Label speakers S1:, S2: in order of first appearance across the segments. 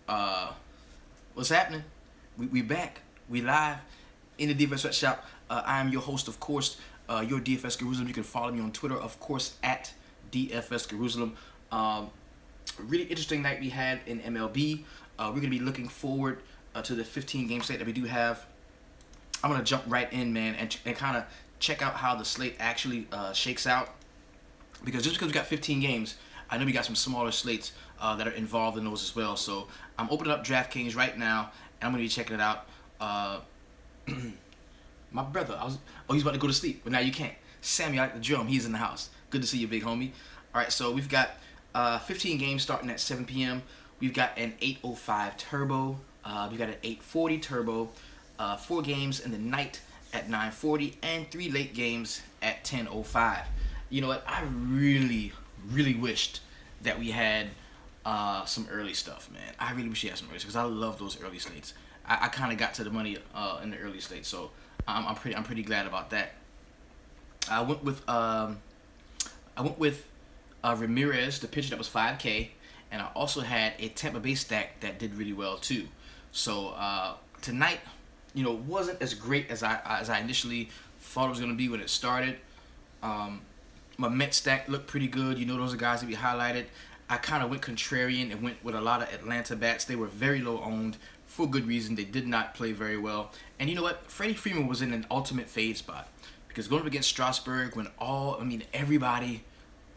S1: Uh, what's happening? We back. We live in the DFS Sweatshop. I am your host, of course, your DFS Jerusalem. You can follow me on Twitter, of course, at DFS Jerusalem. Really interesting night we had in MLB. We're going to be looking forward to the 15 game slate that we do have. I'm going to jump right in, man, and kind of check out how the slate actually shakes out. Because just because we got 15 games, I know we got some smaller slates that are involved in those as well. So I'm opening up DraftKings right now, and I'm going to be checking it out. My brother, he's about to go to sleep, but now you can't. Sammy out the drum, he's in the house. Good to see you, big homie. All right, so we've got 15 games starting at 7 p.m. We've got an 8:05 turbo. We've got an 8:40 turbo. 4 games in the night at 9:40, and 3 late games at 10:05. You know what? I really wished that we had some early stuff, man. I really wish we had some early stuff because I love those early slates. I kind of got to the money in the early slate, so I'm pretty glad about that. I went with Ramirez, the pitcher that was 5K, and I also had a Tampa Bay stack that did really well too. So tonight, wasn't as great as I initially thought it was gonna be when it started. My Mets stack looked pretty good. Those are guys that we highlighted. I kind of went contrarian and went with a lot of Atlanta bats. They were very low owned for good reason. They did not play very well. And you know what? Freddie Freeman was in an ultimate fade spot because going up against Strasburg when everybody,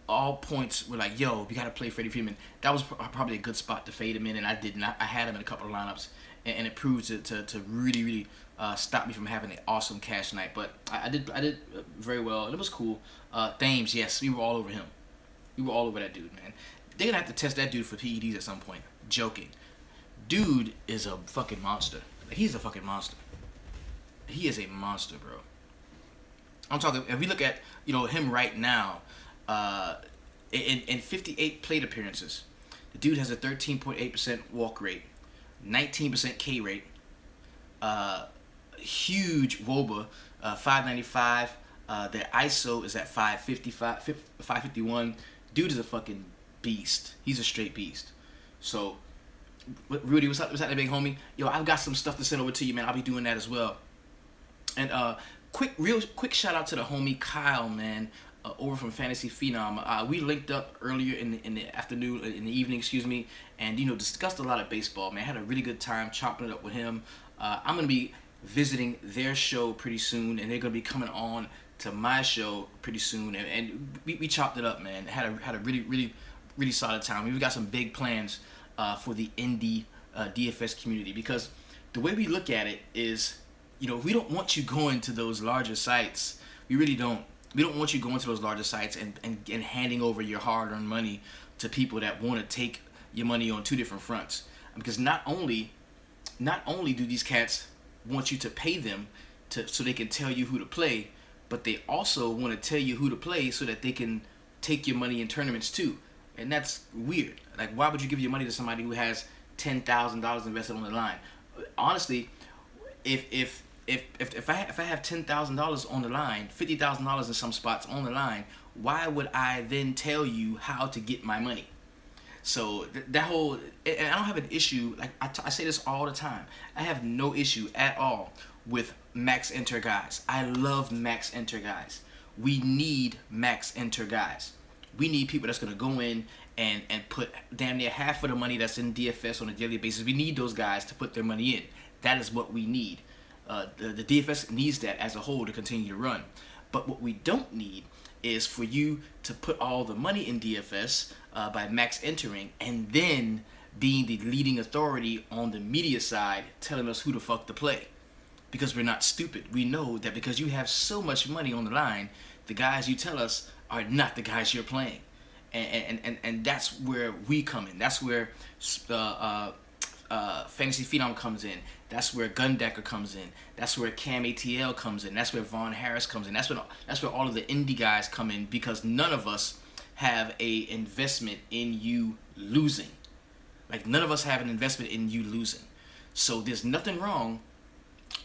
S1: all points were like, yo, we got to play Freddie Freeman. That was probably a good spot to fade him in, and I did not. I had him in a couple of lineups, and it proved to really stop me from having an awesome cash night. But I did very well, and it was cool. Thames, yes, we were all over him. We were all over that dude, man. They're going to have to test that dude for PEDs at some point. Joking. Dude is a fucking monster. He's a fucking monster. He is a monster, bro. I'm talking, if we look at, him right now, in 58 plate appearances, the dude has a 13.8% walk rate, 19% K rate, huge WOBA, 595. Their ISO is at 551. Dude is a fucking beast. He's a straight beast. So, Rudy, what's up, big homie? Yo, I've got some stuff to send over to you, man. I'll be doing that as well. And real quick shout out to the homie Kyle, man, over from Fantasy Phenom. We linked up earlier in the afternoon, in the evening, excuse me, and discussed a lot of baseball, man. Had a really good time chopping it up with him. I'm gonna be visiting their show pretty soon, and they're gonna be coming on to my show pretty soon, and we chopped it up, man. Had a really solid time. We've got some big plans for the indie DFS community, because the way we look at it is, we don't want you going to those larger sites. We really don't. We don't want you going to those larger sites and handing over your hard-earned money to people that want to take your money on two different fronts. Because not only do these cats want you to pay them so they can tell you who to play, but they also want to tell you who to play so that they can take your money in tournaments too. And that's weird. Like, why would you give your money to somebody who has $10,000 invested on the line? Honestly, if I have $10,000 on the line, $50,000 in some spots on the line, why would I then tell you how to get my money? So that whole, and I don't have an issue, like I say this all the time, I have no issue at all with max enter guys. I love max enter guys. We need max enter guys. We need people that's going to go in and put damn near half of the money that's in DFS on a daily basis. We need those guys to put their money in. That is what we need. The DFS needs that as a whole to continue to run. But what we don't need is for you to put all the money in DFS by max entering and then being the leading authority on the media side telling us who the fuck to play. Because we're not stupid. We know that because you have so much money on the line, the guys you tell us are not the guys you're playing. And that's where we come in. That's where Fantasy Phenom comes in. That's where Gundecker comes in. That's where Cam ATL comes in. That's where Vaughn Harris comes in. That's where all of the indie guys come in, because none of us have a investment in you losing. Like, none of us have an investment in you losing. So there's nothing wrong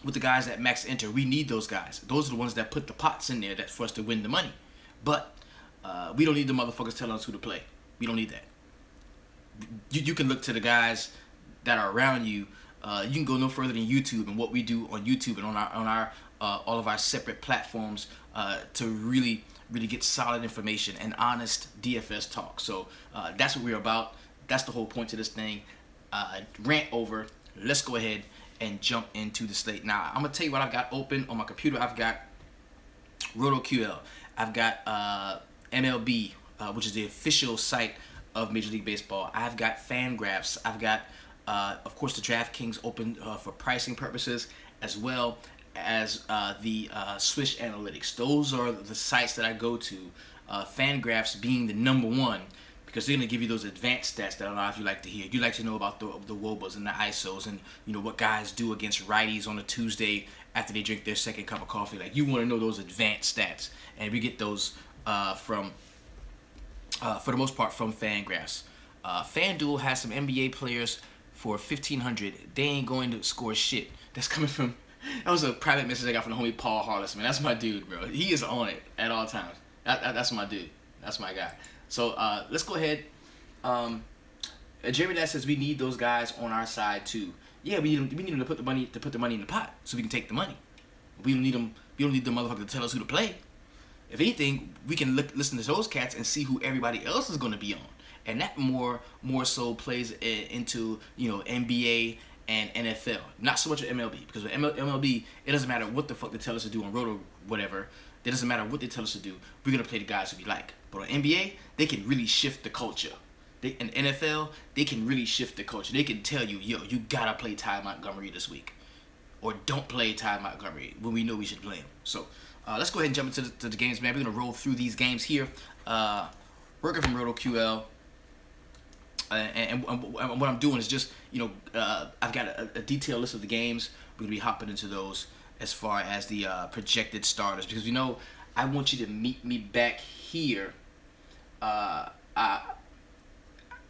S1: with the guys that max enter. We need those guys. Those are the ones that put the pots in there for us to win the money. But we don't need the motherfuckers telling us who to play. We don't need that. You can look to the guys that are around you, you can go no further than YouTube and what we do on YouTube and on our all of our separate platforms to really get solid information and honest DFS talk. So that's what we're about. That's the whole point to this thing. Rant over. Let's go ahead and jump into the slate. Now, I'm going to tell you what I've got open on my computer. I've got RotoQL. I've got MLB, which is the official site of Major League Baseball. I've got Fangraphs. I've got, of course, the DraftKings open for pricing purposes, as well as the Swish Analytics. Those are the sites that I go to. Fangraphs being the number one, because they're going to give you those advanced stats that a lot of you like to hear. You like to know about the WOBAs and the ISOs and, you know, what guys do against righties on a Tuesday after they drink their second cup of coffee. Like, you want to know those advanced stats. And we get those from, for the most part, from Fangraphs. FanDuel has some NBA players for $1,500. They ain't going to score shit. That's coming from, that was a private message I got from the homie Paul Harless, man. That's my dude, bro. He is on it at all times. That's my dude. That's my guy. So let's go ahead. Jeremy Dad says we need those guys on our side too. Yeah, we need them to put the money in the pot so we can take the money. We don't need them. We don't need the motherfucker to tell us who to play. If anything, we can listen to those cats and see who everybody else is going to be on, and that more so plays into, you know, NBA and NFL. Not so much with MLB, because with MLB it doesn't matter what the fuck they tell us to do on Roto whatever. It doesn't matter what they tell us to do. We're gonna play the guys who we like. But on NBA, they can really shift the culture. In NFL, they can really shift the culture. They can tell you, yo, you gotta play Ty Montgomery this week, or don't play Ty Montgomery when we know we should play him. So let's go ahead and jump into the games, man. We're gonna roll through these games here. Working from RotoQL, and what I'm doing is just, you know, I've got a detailed list of the games. We're gonna be hopping into those as far as the projected starters, because, you know, I want you to meet me back here. I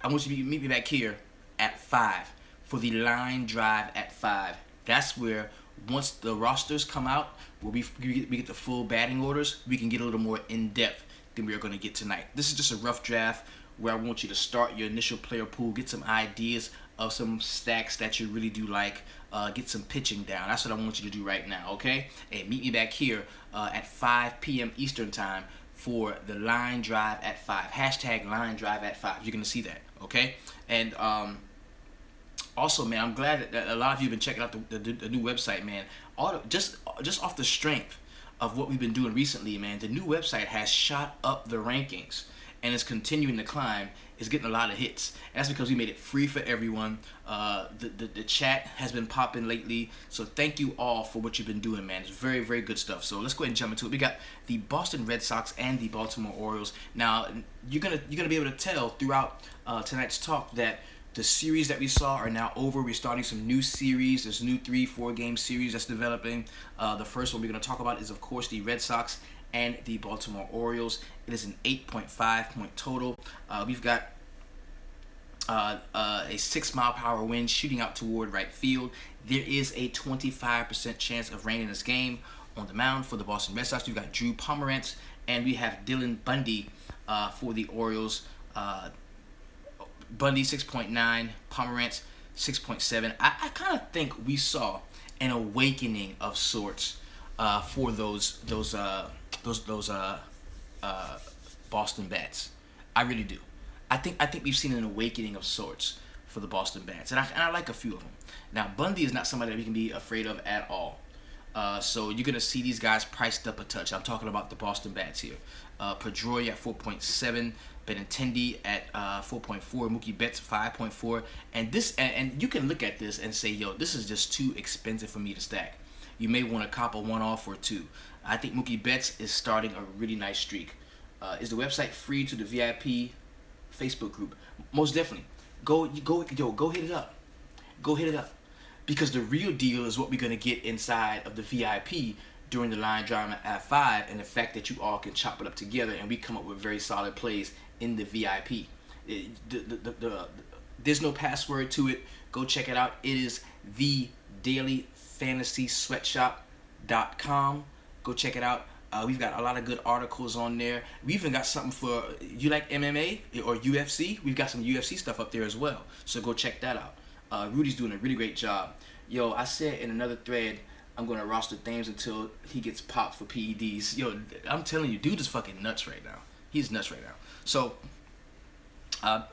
S1: want you to meet me back here at 5 for the line drive at 5. That's where, once the rosters come out, where we get the full batting orders, we can get a little more in depth than we are going to get tonight. This is just a rough draft where I want you to start your initial player pool, get some ideas of some stacks that you really do like, get some pitching down. That's what I want you to do right now, okay? And meet me back here at 5 p.m. Eastern time for the line drive at 5. Hashtag line drive at 5. You're going to see that, okay? And also, man, I'm glad that a lot of you have been checking out the new website, man. Just off the strength of what we've been doing recently, man, the new website has shot up the rankings and it's continuing to climb. It's getting a lot of hits, and that's because we made it free for everyone. The chat has been popping lately, so thank you all for what you've been doing, man. It's very, very good stuff. So let's go ahead and jump into it. We got the Boston Red Sox and the Baltimore Orioles. Now, you're gonna be able to tell throughout tonight's talk that the series that we saw are now over. We're starting some new series. There's a new 3-4 game series that's developing. The first one we're going to talk about is, of course, the Red Sox and the Baltimore Orioles. It is an 8.5 point total. We've got a 6-mile-per-hour wind shooting out toward right field. There is a 25% chance of rain in this game. On the mound for the Boston Red Sox, we've got Drew Pomeranz, and we have Dylan Bundy for the Orioles. Bundy 6.9, Pomeranz 6.7. I kind of think we saw an awakening of sorts for those Boston bats. I really do. I think we've seen an awakening of sorts for the Boston bats, and I like a few of them. Now, Bundy is not somebody that we can be afraid of at all. So you're gonna see these guys priced up a touch. I'm talking about the Boston bats here. Pedroia at 4.7, Benintendi at 4.4, Mookie Betts 5.4, and you can look at this and say, yo, this is just too expensive for me to stack. You may want to cop a one-off or two. I think Mookie Betts is starting a really nice streak. Is the website free to the VIP Facebook group? Most definitely. Go hit it up. Go hit it up. Because the real deal is what we're gonna get inside of the VIP during the line drive at 5, and the fact that you all can chop it up together and we come up with very solid plays in the VIP. There's no password to it. Go check it out. It is thedailyfantasysweatshop.com. Go check it out. We've got a lot of good articles on there. We even got something for, you like MMA or UFC? We've got some UFC stuff up there as well. So go check that out. Rudy's doing a really great job. Yo, I said in another thread, I'm gonna roster Thames until he gets popped for PEDs. Yo, I'm telling you, dude is fucking nuts right now. He's nuts right now. So,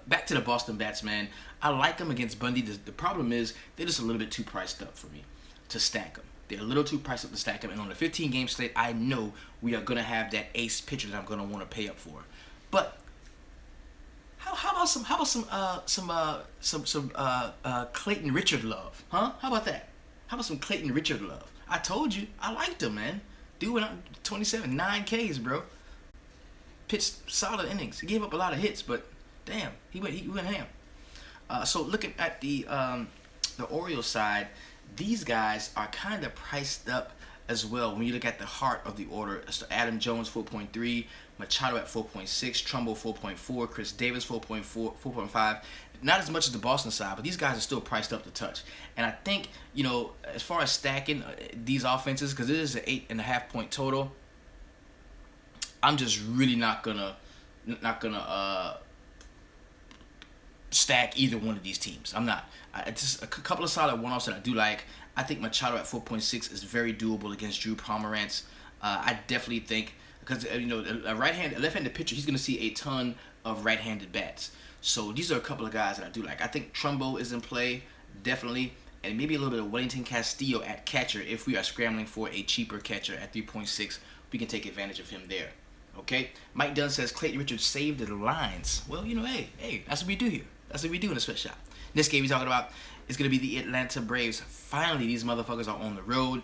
S1: back to the Boston Bats, man. I like them against Bundy. The problem is they're just a little bit too priced up for me to stack them. They're a little too priced up to stack them. And on the 15-game slate, I know we are gonna have that ace pitcher that I'm gonna want to pay up for. But how about some Clayton Richard love, huh? How about that? How about some Clayton Richard love? I told you I liked him, man. Dude went up 27, 9 Ks, bro. Pitched solid innings. He gave up a lot of hits, but damn, he went ham. So looking at the Orioles side, these guys are kind of priced up as well. When you look at the heart of the order, so Adam Jones 4.3, Machado at 4.6, Trumbo 4.4, Chris Davis 4.4, 4.5. Not as much as the Boston side, but these guys are still priced up to touch. And I think, you know, as far as stacking these offenses, because it is an 8.5 point total, I'm just really not gonna stack either one of these teams. I'm not. Just a couple of solid one-offs that I do like. I think Machado at 4.6 is very doable against Drew Pomeranz. I definitely think, because you know, a left-handed pitcher, he's gonna see a ton of right-handed bats. So these are a couple of guys that I do like. I think Trumbo is in play, definitely, and maybe a little bit of Wellington Castillo at catcher. If we are scrambling for a cheaper catcher at 3.6, we can take advantage of him there. Okay? Mike Dunn says Clayton Richard saved the lines. Well, you know, hey, that's what we do here. That's what we do in the sweatshop. This game we're talking about is going to be the Atlanta Braves. Finally, these motherfuckers are on the road,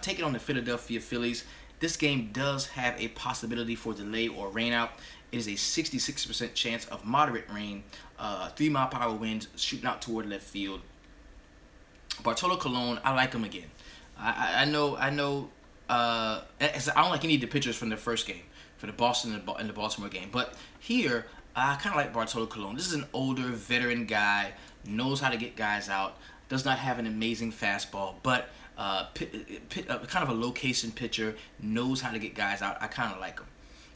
S1: taking on the Philadelphia Phillies. This game does have a possibility for delay or rain out. It is a 66% chance of moderate rain, 3-mile-per-hour winds shooting out toward left field. Bartolo Colon, I like him again. I know. I don't like any of the pitchers from the first game, for the Boston and the Baltimore game. But here, I kind of like Bartolo Colon. This is an older, veteran guy, knows how to get guys out, does not have an amazing fastball, but kind of a location pitcher, knows how to get guys out. I kind of like him.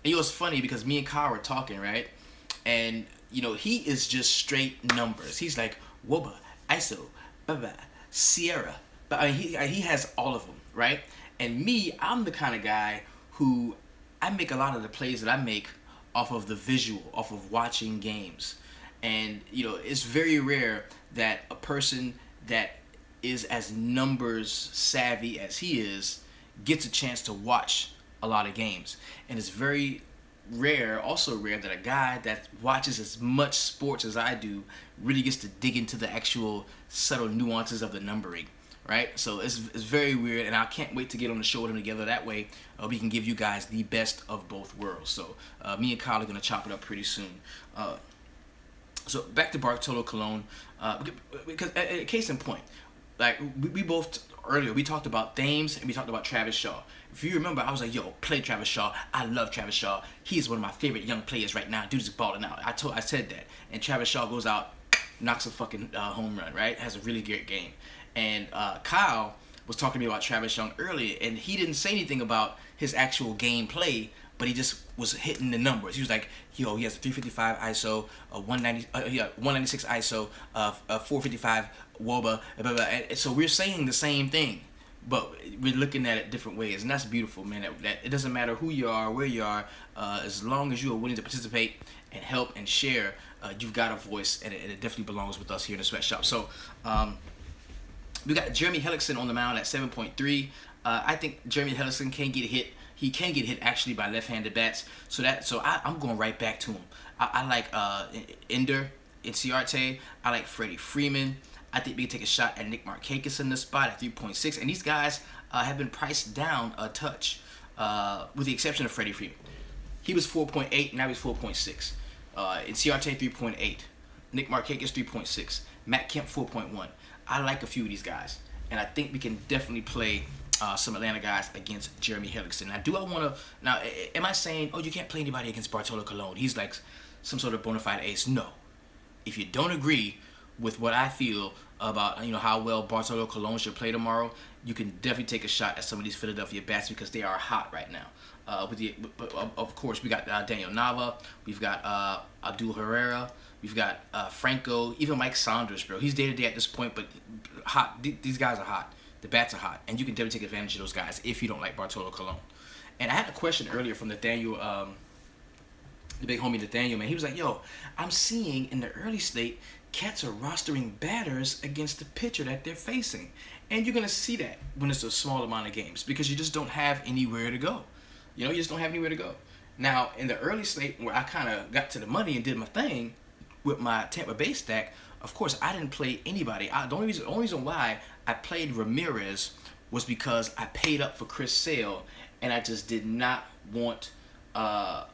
S1: And you know, it's funny because me and Kyle were talking, right? And, you know, he is just straight numbers. He's like, Woba, ISO, Baba, Sierra. But I mean, he has all of them, right? And me, I'm the kind of guy who, I make a lot of the plays that I make off of the visual, off of watching games. And, you know, it's very rare that a person that is as numbers savvy as he is gets a chance to watch a lot of games. And it's very rare, also rare, that a guy that watches as much sports as I do really gets to dig into the actual subtle nuances of the numbering, right? So it's very weird, and I can't wait to get on the show with him together. That way we can give you guys the best of both worlds. So me and Kyle are going to chop it up pretty soon. So back to Bartolo Colon, because case in point, like we both earlier, we talked about Thames and we talked about Travis Shaw. If you remember, I was like, yo, play Travis Shaw. I love Travis Shaw. He's one of my favorite young players right now. Dude's balling out. I said that. And Travis Shaw goes out, knocks a fucking home run, right? Has a really great game. And Kyle was talking to me about Travis Young earlier, and he didn't say anything about his actual gameplay, but he just was hitting the numbers. He was like, yo, he has a 355 ISO, a 196 ISO, 455 WOBA, blah, blah, blah. And so we're saying the same thing, but we're looking at it different ways, and that's beautiful, man. That it doesn't matter who you are, where you are, as long as you are willing to participate and help and share, you've got a voice, and it definitely belongs with us here in the sweatshop. So we got Jeremy Hellickson on the mound at 7.3. I think Jeremy Hellickson can get hit. He can get hit actually by left-handed bats. So I'm going right back to him. I like Ender Inciarte. I like Freddie Freeman. I think we can take a shot at Nick Markakis in this spot at 3.6. And these guys have been priced down a touch, with the exception of Freddie Freeman. He was 4.8, now he's 4.6. Inciarte 3.8. Nick Markakis 3.6. Matt Kemp 4.1. I like a few of these guys, and I think we can definitely play some Atlanta guys against Jeremy Hellickson. Now, am I saying, oh, you can't play anybody against Bartolo Colon? He's like some sort of bona fide ace. No. If you don't agree with what I feel about, you know, how well Bartolo Colon should play tomorrow, you can definitely take a shot at some of these Philadelphia bats because they are hot right now. Of course, we got Daniel Nava, we've got Abdul Herrera, We've got Franco, even Mike Saunders, bro. He's day to day at this point, but hot. These guys are hot. The bats are hot, and you can definitely take advantage of those guys if you don't like Bartolo Colon. And I had a question earlier from Nathaniel, the big homie Nathaniel, man. He was like, "Yo, I'm seeing in the early slate, cats are rostering batters against the pitcher that they're facing, and you're gonna see that when it's a small amount of games because you just don't have anywhere to go. You know, you just don't have anywhere to go. Now, in the early slate where I kind of got to the money and did my thing with my Tampa Bay stack, of course, I didn't play anybody. The only reason why I played Ramirez was because I paid up for Chris Sale, and I just did not want. I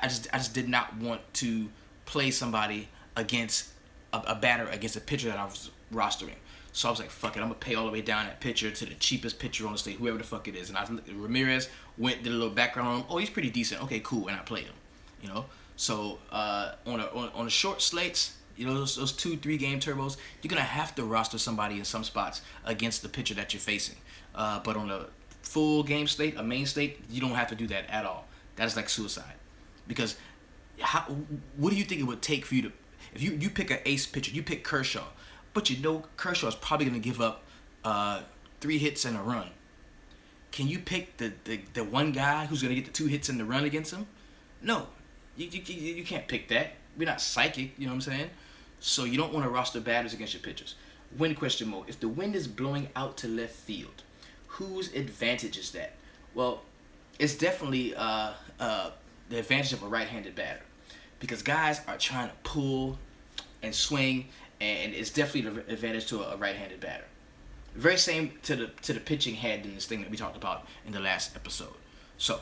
S1: just did not want to play somebody against a batter against a pitcher that I was rostering. So I was like, fuck it, I'm gonna pay all the way down that pitcher to the cheapest pitcher on the slate, whoever the fuck it is. And Ramirez did a little background on him. Oh, he's pretty decent. Okay, cool. And I played him. You know. So on the short slates, you know, those 2-3 game turbos, you're gonna have to roster somebody in some spots against the pitcher that you're facing. But on a full game slate, a main slate, you don't have to do that at all. That is like suicide. Because what do you think it would take for you to, if you pick an ace pitcher, you pick Kershaw, but you know Kershaw is probably going to give up 3 hits and a run. Can you pick the one guy who's going to get the 2 hits and the run against him? No, you can't pick that. We're not psychic, you know what I'm saying? So you don't want to roster batters against your pitchers. Wind question mode. If the wind is blowing out to left field, whose advantage is that? Well, it's definitely the advantage of a right-handed batter, because guys are trying to pull and swing, and it's definitely the advantage to a right-handed batter. Very same to the pitching head in this thing that we talked about in the last episode. So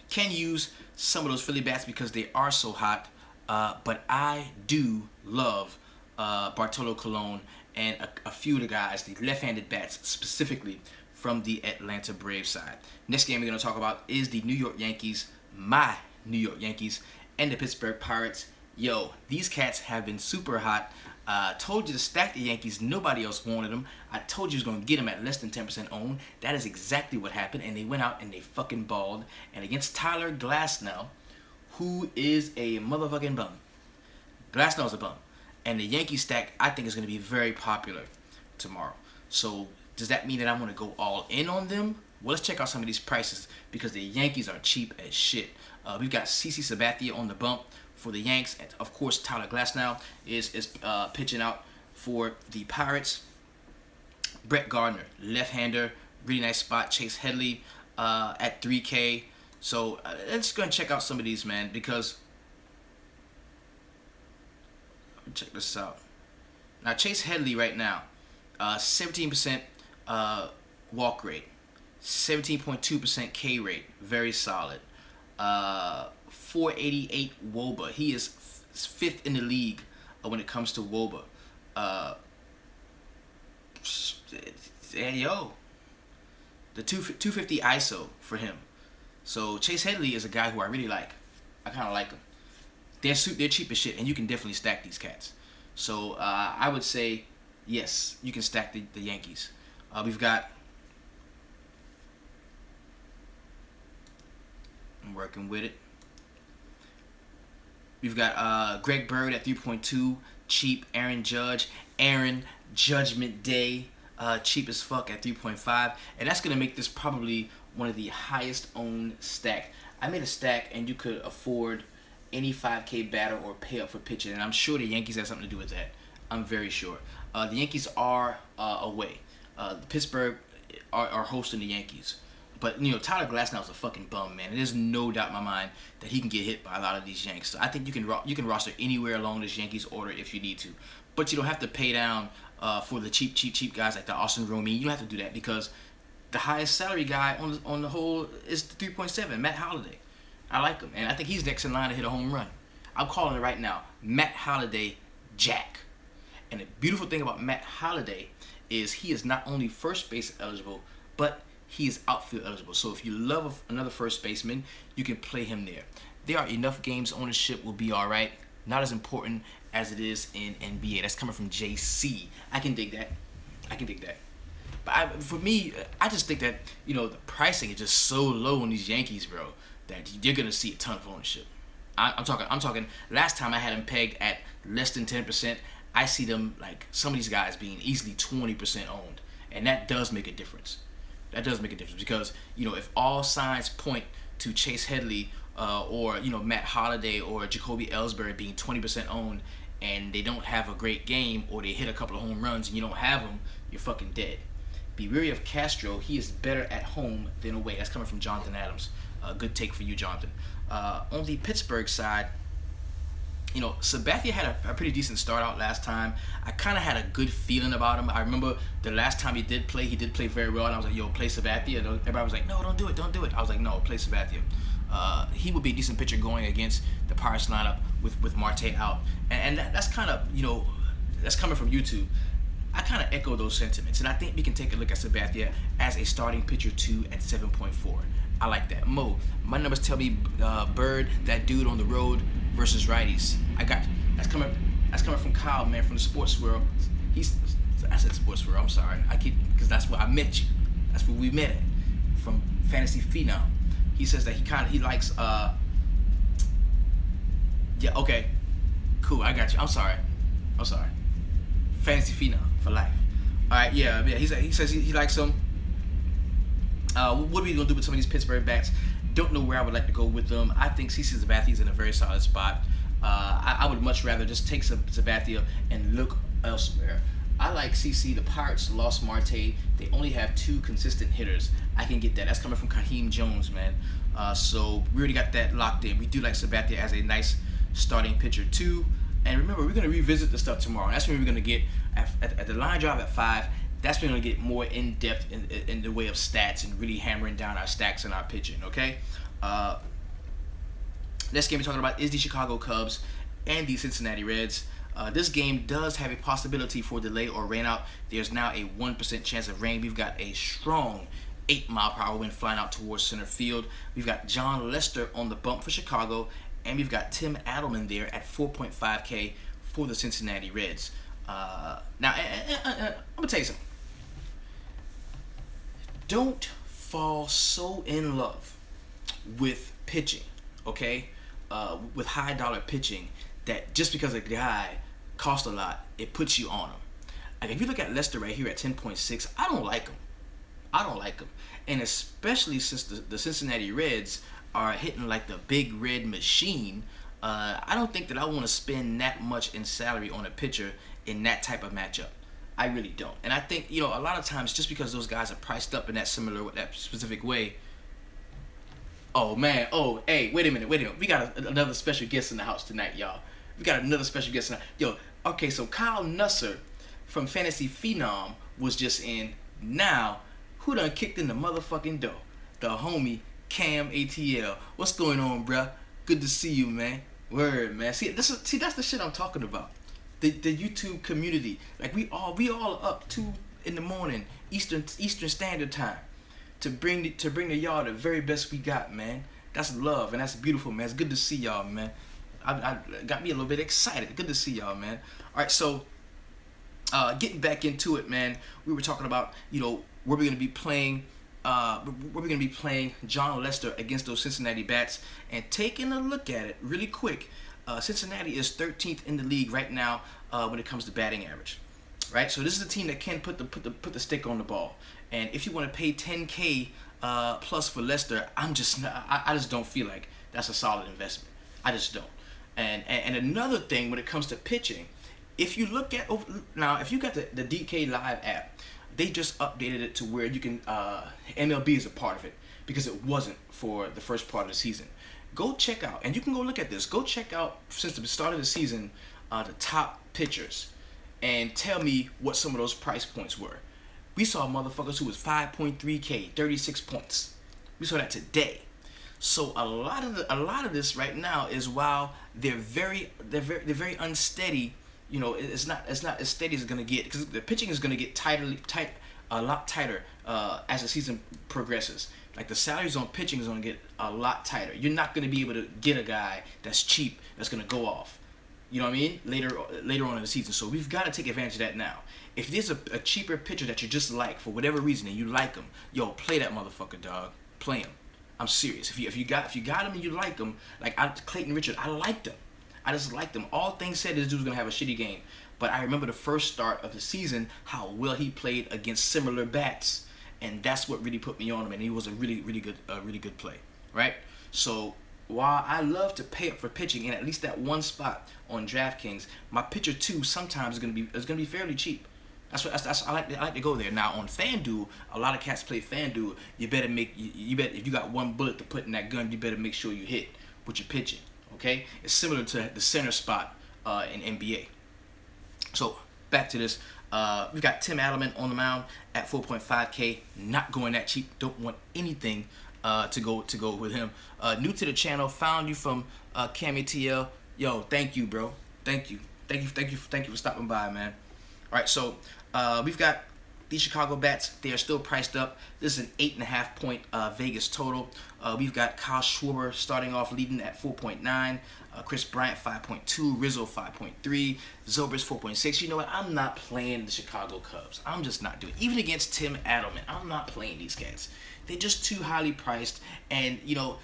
S1: can use some of those Philly bats because they are so hot, but I do love Bartolo Colon and a few of the guys, the left-handed bats specifically from the Atlanta Braves side. Next game we're going to talk about is the New York Yankees, my New York Yankees, and the Pittsburgh Pirates. Yo, these cats have been super hot. Told you to stack the Yankees. Nobody else wanted them. I told you I was going to get them at less than 10% owned. That is exactly what happened, and they went out and they fucking balled. And against Tyler Glasnow, who is a motherfucking bum. Glasnow's a bum. And the Yankee stack, I think, is going to be very popular tomorrow. So does that mean that I'm going to go all in on them? Well, let's check out some of these prices because the Yankees are cheap as shit. We've got CC Sabathia on the bump for the Yanks. And of course, Tyler Glasnow is pitching out for the Pirates. Brett Gardner, left-hander, really nice spot. Chase Headley at 3K. So let's go and check out some of these, man, because check this out. Now, Chase Headley right now, 17% walk rate, 17.2% K rate, very solid. 488 WOBA. He is 5th in the league when it comes to WOBA. Yo, the 250 ISO for him. So Chase Headley is a guy who I really like. I kind of like him. They're cheap as shit, and you can definitely stack these cats. So I would say, yes, you can stack the Yankees. We've got, I'm working with it. We've got Greg Bird at 3.2, cheap. Aaron Judgment Day, cheap as fuck at 3.5, and that's gonna make this probably one of the highest owned stack. I made a stack, and you could afford any 5K batter or pay up for pitching, and I'm sure the Yankees have something to do with that. I'm very sure. The Yankees are away. Pittsburgh are hosting the Yankees. But, you know, Tyler Glasnow is a fucking bum, man. There's no doubt in my mind that he can get hit by a lot of these Yanks. So I think you can roster anywhere along this Yankees order if you need to. But you don't have to pay down for the cheap guys like the Austin Romine. You don't have to do that because the highest salary guy on the whole is 3.7, Matt Holliday. I like him, and I think he's next in line to hit a home run. I'm calling it right now, Matt Holliday Jack. And the beautiful thing about Matt Holliday is he is not only first base eligible, but he is outfield eligible. So if you love another first baseman, you can play him there. There are enough games ownership will be all right. Not as important as it is in NBA. That's coming from JC. I can dig that. But for me, I just think that, you know, the pricing is just so low on these Yankees, bro, that you're going to see a ton of ownership. I'm talking. Last time I had them pegged at less than 10%. I see them like some of these guys being easily 20% owned, and that does make a difference. That does make a difference because if all signs point to Chase Headley or Matt Holliday or Jacoby Ellsbury being 20% owned, and they don't have a great game or they hit a couple of home runs and you don't have them, you're fucking dead. Be wary of Castro. He is better at home than away. That's coming from Jonathan Adams. Good take for you, Jonathan. On the Pittsburgh side, Sabathia had a pretty decent start out last time. I kind of had a good feeling about him. I remember the last time he did play very well, and I was like, yo, play Sabathia. And everybody was like, no, don't do it. I was like, no, play Sabathia. He would be a decent pitcher going against the Pirates lineup with Marte out. And that's kind of, that's coming from YouTube. I kind of echo those sentiments, and I think we can take a look at Sabathia as a starting pitcher 2 at 7.4. I like that. Mo, my numbers tell me Bird, that dude on the road versus righties. That's coming from Kyle, man, from the Sports World. I said Sports World. I'm sorry. Because that's where I met you. That's where we met at, from Fantasy Phenom. He says that he likes yeah, okay, cool. I got you. I'm sorry. Fantasy Phenom for life. All right, yeah. He says he likes them. What are we gonna do with some of these Pittsburgh bats? Don't know where I would like to go with them. I think CC Sabathia is in a very solid spot. I would much rather just take Sabathia and look elsewhere. I like CC. The Pirates lost Marte. They only have 2 consistent hitters. I can get that. That's coming from Kaheem Jones, man. So we already got that locked in. We do like Sabathia as a nice starting pitcher too. And remember, we're going to revisit the stuff tomorrow. That's when we're going to get at the line drive at 5. That's when we're going to get more in-depth in the way of stats and really hammering down our stacks and our pitching, okay? Next game we're talking about is the Chicago Cubs and the Cincinnati Reds. This game does have a possibility for delay or rain out. There's now a 1% chance of rain. We've got a strong 8-mile-per-hour wind flying out towards center field. We've got John Lester on the bump for Chicago, and we've got Tim Adelman there at 4.5K for the Cincinnati Reds. Now, I'm going to tell you something. Don't fall so in love with pitching, okay? With high-dollar pitching, that just because a guy costs a lot, it puts you on him. Like, if you look at Lester right here at 10.6, I don't like him. And especially since the Cincinnati Reds are hitting like the big red machine, I don't think that I want to spend that much in salary on a pitcher in that type of matchup. I really don't. And I think, a lot of times just because those guys are priced up in that specific way. Oh, man. Oh, hey, wait a minute. We got another special guest in the house tonight, y'all. We got another special guest tonight. Yo, okay, so Kyle Nusser from Fantasy Phenom was just in. Now, who done kicked in the motherfucking door? The homie Cam ATL. What's going on, bruh? Good to see you, man. Word, man. See, that's the shit I'm talking about. The YouTube community. Like, we all up 2 in the morning, Eastern Standard Time, to bring to y'all the very best we got, man. That's love, and that's beautiful, man. It's good to see y'all, man. I got me a little bit excited. Good to see y'all, man. All right, so getting back into it, man. We were talking about, where we're gonna be playing. We're going to be playing John Lester against those Cincinnati bats, and taking a look at it really quick. Cincinnati is 13th in the league right now when it comes to batting average, right? So this is a team that can put the stick on the ball. And if you want to pay 10K plus for Lester, I just don't feel like that's a solid investment. I just don't. And another thing when it comes to pitching, if you look at now, if you got the DK Live app, they just updated it to where you can MLB is a part of it because it wasn't for the first part of the season. Go check out, and you can go look at this. Go check out since the start of the season the top pitchers, and tell me what some of those price points were. We saw motherfuckers who was 5.3K, 36 points. We saw that today. So a lot of this right now is while they're very unsteady. It's not as steady as it's gonna get because the pitching is gonna get a lot tighter as the season progresses. Like, the salaries on pitching is gonna get a lot tighter. You're not gonna be able to get a guy that's cheap that's gonna go off. You know what I mean? Later on in the season. So we've got to take advantage of that now. If there's a cheaper pitcher that you just like for whatever reason and you like him, yo, play that motherfucker, dog. Play him. I'm serious. If you got him and you like him, like Clayton Richard, I liked him. I just liked him. All things said, this dude's gonna have a shitty game. But I remember the first start of the season, how well he played against similar bats, and that's what really put me on him. And he was a really good play, right? So while I love to pay up for pitching in at least that one spot on DraftKings, my pitcher two sometimes is gonna be fairly cheap. I like to go there. Now on FanDuel, a lot of cats play FanDuel. You better if you got one bullet to put in that gun, you better make sure you hit with your pitching. Okay, it's similar to the center spot in NBA. So back to this. We've got Tim Adelman on the mound at 4.5K. Not going that cheap. Don't want anything to go with him. New to the channel. Found you from Cammy TL. Yo, thank you, bro. Thank you for stopping by, man. All right, so we've got these Chicago bats. They are still priced up. This is an 8.5 point Vegas total. We've got Kyle Schwarber starting off leading at 4.9. Chris Bryant 5.2. Rizzo 5.3. Zobrist 4.6. You know what? I'm not playing the Chicago Cubs. I'm just not doing it. Even against Tim Adelman, I'm not playing these cats. They're just too highly priced, and you know,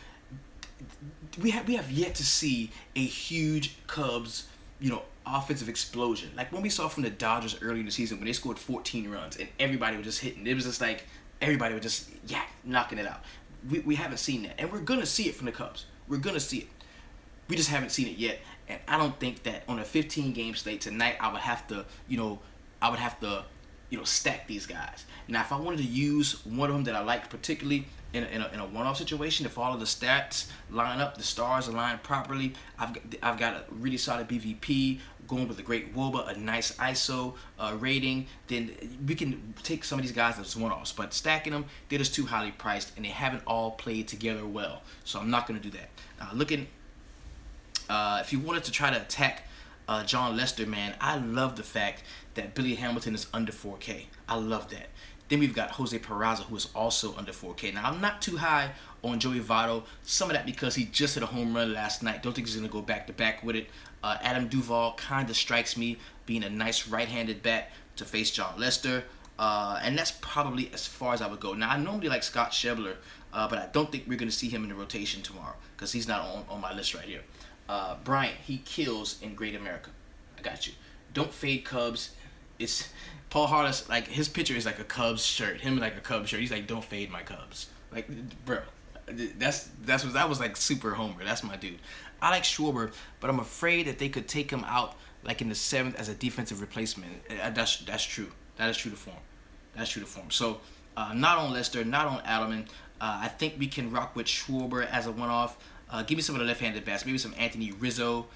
S1: we have yet to see a huge Cubs, you know, offensive explosion. Like when we saw from the Dodgers early in the season when they scored 14 runs and everybody was just hitting. It was just like everybody was just knocking it out. We haven't seen that, and we're gonna see it from the Cubs. We're gonna see it. We just haven't seen it yet, and I don't think that on a 15 game slate tonight I would have to, stack these guys. Now, if I wanted to use one of them that I liked particularly in a one-off situation, if all of the stats line up, the stars align properly, I've got a really solid BVP going with a great WOBA, a nice ISO rating, then we can take some of these guys as one-offs. But stacking them, they're just too highly priced, and they haven't all played together well. So I'm not going to do that. Looking, if you wanted to try to attack Jon Lester, man, I love the fact that Billy Hamilton is under 4K. I love that. Then we've got Jose Peraza, who is also under 4K. Now, I'm not too high on Joey Votto. Some of that because he just hit a home run last night. Don't think he's going to go back-to-back with it. Adam Duvall kind of strikes me being a nice right-handed bat to face Jon Lester. And that's probably as far as I would go. Now, I normally like Scott Schebler, but I don't think we're going to see him in the rotation tomorrow because he's not on my list right here. Bryant, he kills in Great America. I got you. Don't fade Cubs. It's Paul Harris, like his picture is like a Cubs shirt. Him like a Cubs shirt. He's like, don't fade my Cubs. Like, bro, that was like super homer. That's my dude. I like Schwarber, but I'm afraid that they could take him out like in the 7th as a defensive replacement. That's true. That is true to form. That's true to form. So not on Lester, not on Adelman. I think we can rock with Schwarber as a one-off. Give me some of the left-handed bats. Maybe some Anthony Rizzo.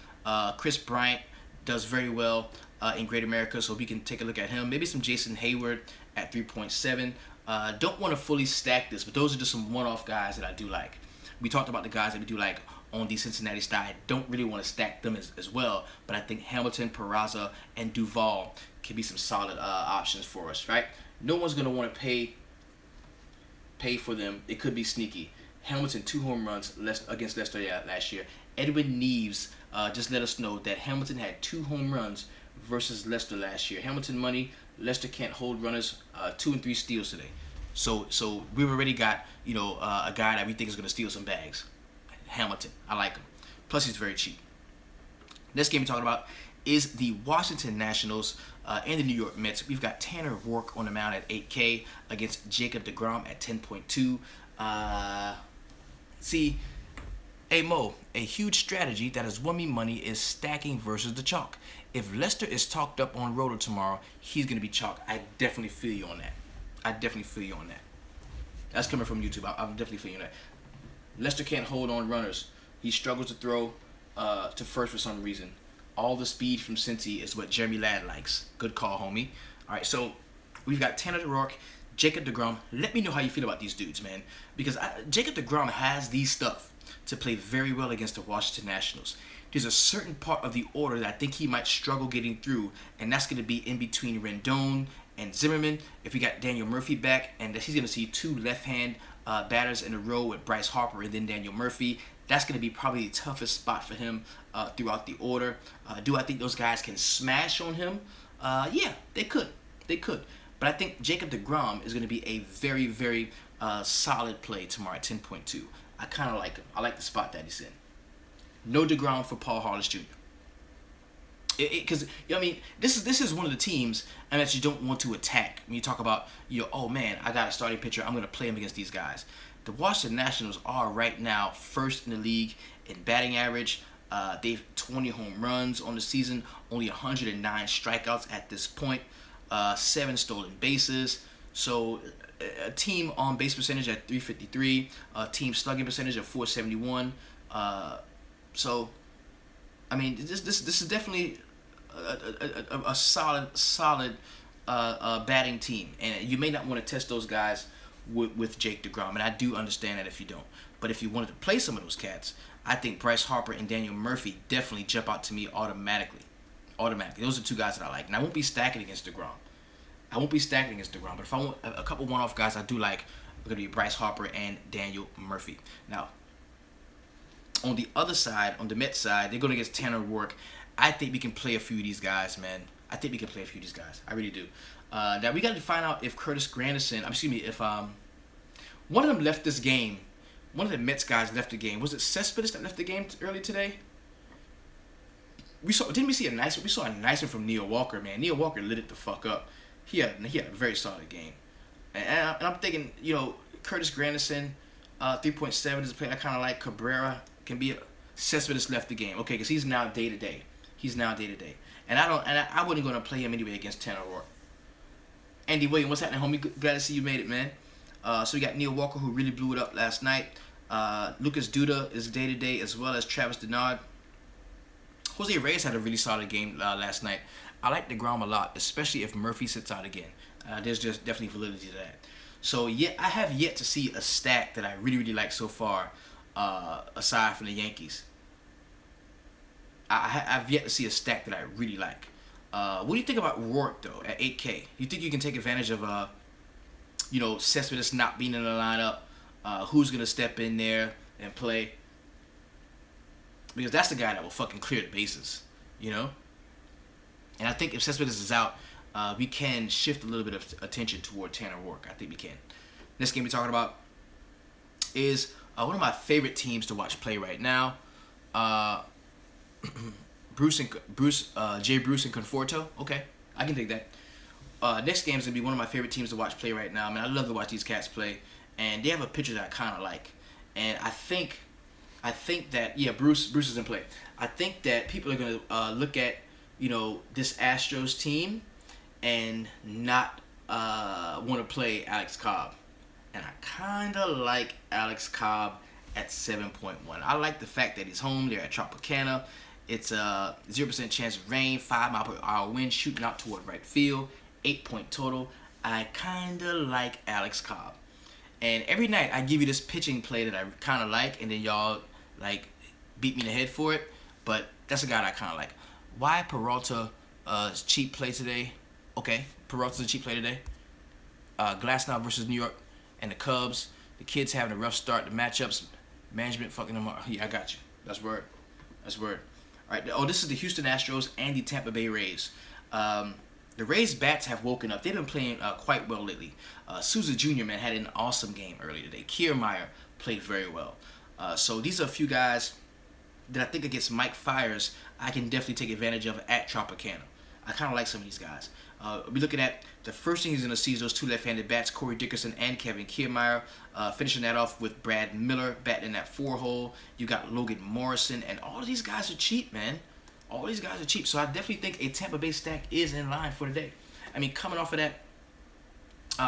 S1: Chris Bryant does very well in Great America, so we can take a look at him. Maybe some Jason Hayward at 3.7. Don't want to fully stack this, but those are just some one-off guys that I do like. We talked about the guys that we do like on the Cincinnati style. I don't really want to stack them as well, but I think Hamilton, Peraza, and Duvall can be some solid options for us, right? No one's going to want to pay for them. It could be sneaky. Hamilton, 2 home runs against Lester last year. Edwin Neves just let us know that Hamilton had 2 home runs versus Lester last year. Hamilton money, Lester can't hold runners, 2 and 3 steals today. So we've already got, a guy that we think is going to steal some bags. Hamilton, I like him. Plus, he's very cheap. Next game we're talking about is the Washington Nationals and the New York Mets. We've got Tanner Roark on the mound at 8K against Jacob deGrom at 10.2. See, hey Mo, a huge strategy that has won me money is stacking versus the chalk. If Lester is talked up on Roto tomorrow, he's going to be chalk. I definitely feel you on that. That's coming from YouTube. I'm definitely feeling that. Lester can't hold on runners. He struggles to throw to first for some reason. All the speed from Cincy is what Jeremy Ladd likes. Good call, homie. All right, so we've got Tanner Roark, Jacob deGrom. Let me know how you feel about these dudes, man. Because Jacob deGrom has these stuff to play very well against the Washington Nationals. There's a certain part of the order that I think he might struggle getting through, and that's going to be in between Rendon and Zimmerman. If we got Daniel Murphy back, and he's going to see 2 left-hand batters in a row with Bryce Harper and then Daniel Murphy, that's going to be probably the toughest spot for him throughout the order. Do I think those guys can smash on him? Yeah, they could. But I think Jacob deGrom is going to be a very, very solid play tomorrow at 10.2. I kind of like him. I like the spot that he's in. No DeGrom for Paul Hollis Jr. Because I mean, this is one of the teams and that you don't want to attack. When you talk about oh man, I got a starting pitcher, I'm gonna play him against these guys. The Washington Nationals are right now first in the league in batting average. They've 20 home runs on the season, only 109 strikeouts at this point, 7 stolen bases. So a team on base percentage at 353, a team slugging percentage of 471. So I mean, this is definitely a solid batting team, and you may not want to test those guys with Jake DeGrom, and I do understand that if you don't. But if you wanted to play some of those cats, I think Bryce Harper and Daniel Murphy definitely jump out to me automatically. Those are 2 guys that I like, and I won't be stacking against DeGrom. But if I want a couple one-off guys I do like, are going to be Bryce Harper and Daniel Murphy. Now, on the other side, on the Mets side, they're going against Tanner Roark. I think we can play a few of these guys, man. I really do. Now, we got to find out if Curtis Granderson, if one of them left this game. One of the Mets guys left the game. Was it Cespedes that left the game early today? We saw a nice one from Neil Walker, man. Neil Walker lit it the fuck up. He had a very solid game. And I'm thinking, Curtis Granderson, 3.7 is a play I kind of like. Cabrera can be Cespedes left the game. Okay, because he's now day to day. And I wasn't going to play him anyway against Tanner Roark. Andy Williams, what's happening, homie? Glad to see you made it, man. So we got Neil Walker, who really blew it up last night. Lucas Duda is day to day, as well as Travis Denard. Jose Reyes had a really solid game last night. I like DeGrom a lot, especially if Murphy sits out again. There's just definitely validity to that. So I have yet to see a stack that I really, really like so far, aside from the Yankees. I've yet to see a stack that I really like. What do you think about Roark, though, at 8K? You think you can take advantage of, Cespedes not being in the lineup? Who's going to step in there and play? Because that's the guy that will fucking clear the bases, And I think if Cespedes is out, we can shift a little bit of attention toward Tanner Roark. I think we can. Next game we're talking about is one of my favorite teams to watch play right now. Jay Bruce and Conforto. Okay, I can take that. Next game is gonna be one of my favorite teams to watch play right now. I mean, I love to watch these cats play, and they have a pitcher that I kind of like. And I think that Bruce is in play. I think that people are gonna look at this Astros team and not want to play Alex Cobb, and I kind of like Alex Cobb at 7.1. I like the fact that he's home. They're at Tropicana. It's a 0% chance of rain, 5-mile-per-hour wind shooting out toward right field, 8-point total. I kind of like Alex Cobb. And every night I give you this pitching play that I kind of like, and then y'all beat me in the head for it. But that's a guy that I kind of like. Why Peralta cheap play today? Okay, Peralta's a cheap play today. Glasnow versus New York and the Cubs. The kids having a rough start. The matchups, management fucking them up. Yeah, I got you. That's word. All right. Oh, this is the Houston Astros and the Tampa Bay Rays. The Rays bats have woken up. They've been playing quite well lately. Souza Jr. man had an awesome game earlier today. Kiermaier played very well. So these are a few guys that I think against Mike Fiers I can definitely take advantage of at Tropicana. I kind of like some of these guys. We're looking at the first thing he's going to see is those 2 left-handed bats, Corey Dickerson and Kevin Kiermaier. Finishing that off with Brad Miller batting in that 4-hole. You got Logan Morrison, and all of these guys are cheap, man. All these guys are cheap, so I definitely think a Tampa Bay stack is in line for today. I mean, coming off of that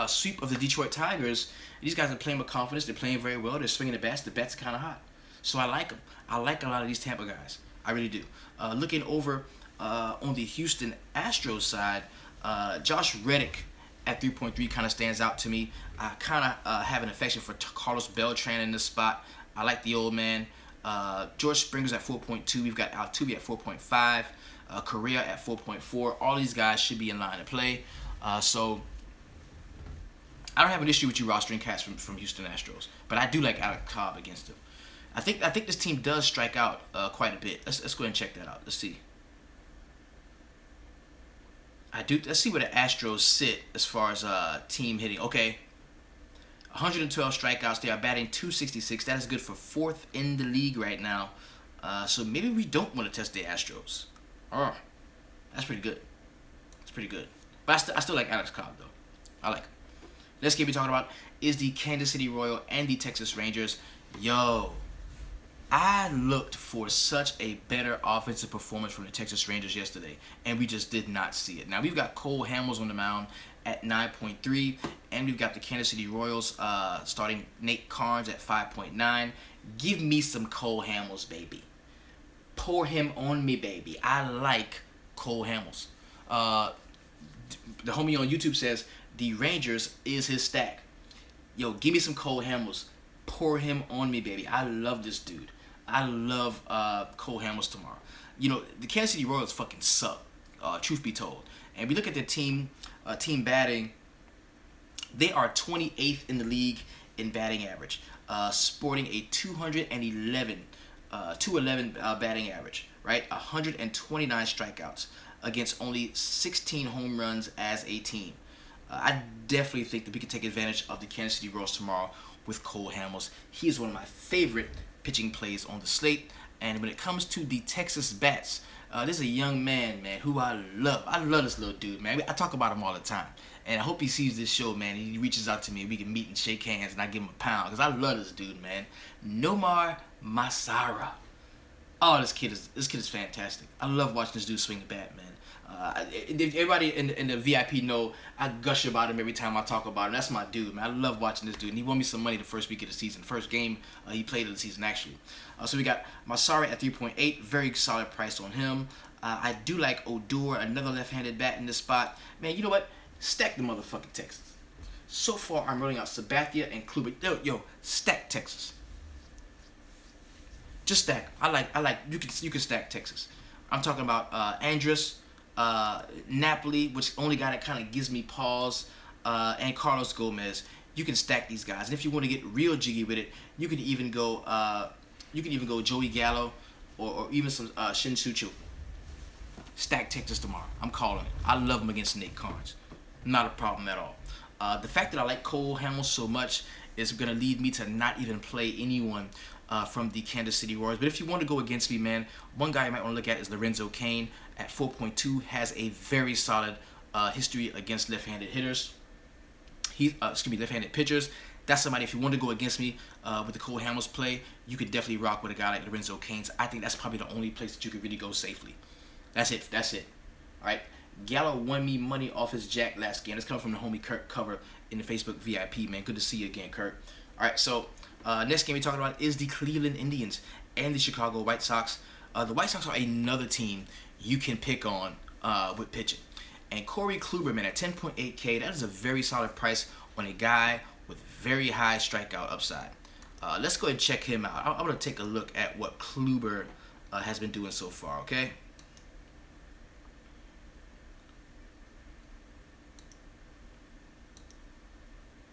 S1: sweep of the Detroit Tigers, these guys are playing with confidence. They're playing very well. They're swinging the bats. The bats are kind of hot. So I like them. I like a lot of these Tampa guys. I really do. Looking over on the Houston Astros side, Josh Reddick at 3.3 kind of stands out to me. I kind of have an affection for Carlos Beltran in this spot. I like the old man. George Springer's at 4.2. We've got Altuve at 4.5. Correa at 4.4. All these guys should be in line to play. So I don't have an issue with you rostering cats from Houston Astros, but I do like Alex Cobb against them. I think this team does strike out quite a bit. Let's go ahead and check that out. Let's see. Let's see where the Astros sit as far as team hitting. Okay, 112 strikeouts. They are batting 266. That is good for 4th in the league right now. So maybe we don't want to test the Astros. Oh, that's pretty good. It's pretty good. But I still like Alex Cobb, though. I like him. Next game we're talking about is the Kansas City Royals and the Texas Rangers. Yo, I looked for such a better offensive performance from the Texas Rangers yesterday, and we just did not see it. Now, we've got Cole Hamels on the mound at 9.3, and we've got the Kansas City Royals starting Nate Karns at 5.9. Give me some Cole Hamels, baby. Pour him on me, baby. I like Cole Hamels. The homie on YouTube says the Rangers is his stack. Yo, give me some Cole Hamels. Pour him on me, baby. I love this dude. I love Cole Hamels tomorrow. You know, the Kansas City Royals fucking suck, truth be told. And we look at their team batting, they are 28th in the league in batting average, sporting a 211 batting average, right? 129 strikeouts against only 16 home runs as a team. I definitely think that we can take advantage of the Kansas City Royals tomorrow with Cole Hamels. He is one of my favorite pitching plays on the slate. And when it comes to the Texas Bats, this is a young man, who I love. I love this little dude, man. I talk about him all the time. And I hope he sees this show, man. He reaches out to me and we can meet and shake hands and I give him a pound. Because I love this dude, man. Nomar Mazara. Oh, this kid is fantastic. I love watching this dude swing the bat, man. Everybody in the VIP know I gush about him every time I talk about him. That's my dude, man. I love watching this dude. And he won me some money the first week of the season. First game he played of the season, actually. So we got Masari at 3.8. Very solid price on him. I do like Odor, another left-handed bat in this spot. Man, you know what? Stack the motherfucking Texas. So far, I'm rolling out Sabathia and Kluber. Yo, stack Texas. Just stack. I like. You can stack Texas. I'm talking about Andrus, Napoli, which only guy that kind of gives me pause, and Carlos Gomez. You can stack these guys, and if you want to get real jiggy with it, you can even go Joey Gallo, or even some Shin Soo-Choo. Stack Texas tomorrow. I'm calling it. I love him against Nate Karns. Not a problem at all. The fact that I like Cole Hamels so much is going to lead me to not even play anyone from the Kansas City Royals. But if you want to go against me, man, one guy you might want to look at is Lorenzo Cain at 4.2. Has a very solid history against left-handed hitters. Left-handed pitchers. That's somebody, if you want to go against me with the Cole Hamels play, you could definitely rock with a guy like Lorenzo Cain. I think that's probably the only place that you could really go safely. That's it. All right. Gallo won me money off his jack last game. That's coming from the homie Kirk Cover in the Facebook VIP, man. Good to see you again, Kirk. All right, so next game we're talking about is the Cleveland Indians and the Chicago White Sox. The White Sox are another team you can pick on with pitching. And Corey Kluber, man, at 10.8K, that is a very solid price on a guy with very high strikeout upside. Let's go ahead and check him out. I'm going to take a look at what Kluber has been doing so far, okay?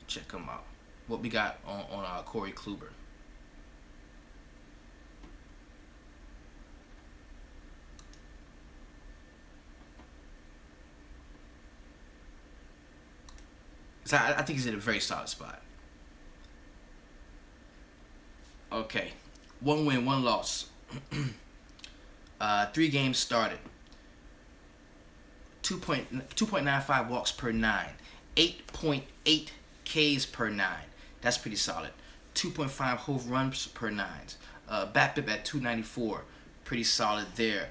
S1: Check him out. What we got on Corey Kluber. So I think he's in a very solid spot. Okay. 1 win, 1 loss. 3 games started. 2.95 walks per 9. 8.8 Ks per 9. That's pretty solid. 2.5 home runs per 9. BABIP at 294. Pretty solid there.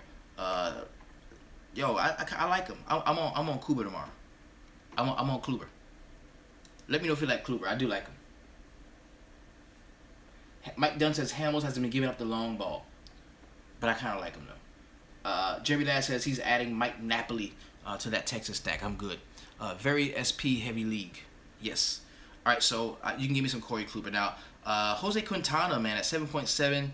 S1: Yo, I like him. I'm on Kluber tomorrow. I'm on Kluber. Let me know if you like Kluber. I do like him. Mike Dunn says Hamels hasn't been giving up the long ball, but I kind of like him though. Jeremy Ladd says he's adding Mike Napoli to that Texas stack. I'm good. Very SP heavy league. Yes. All right, so you can give me some Corey Kluber now. Jose Quintana, man, at 7.7.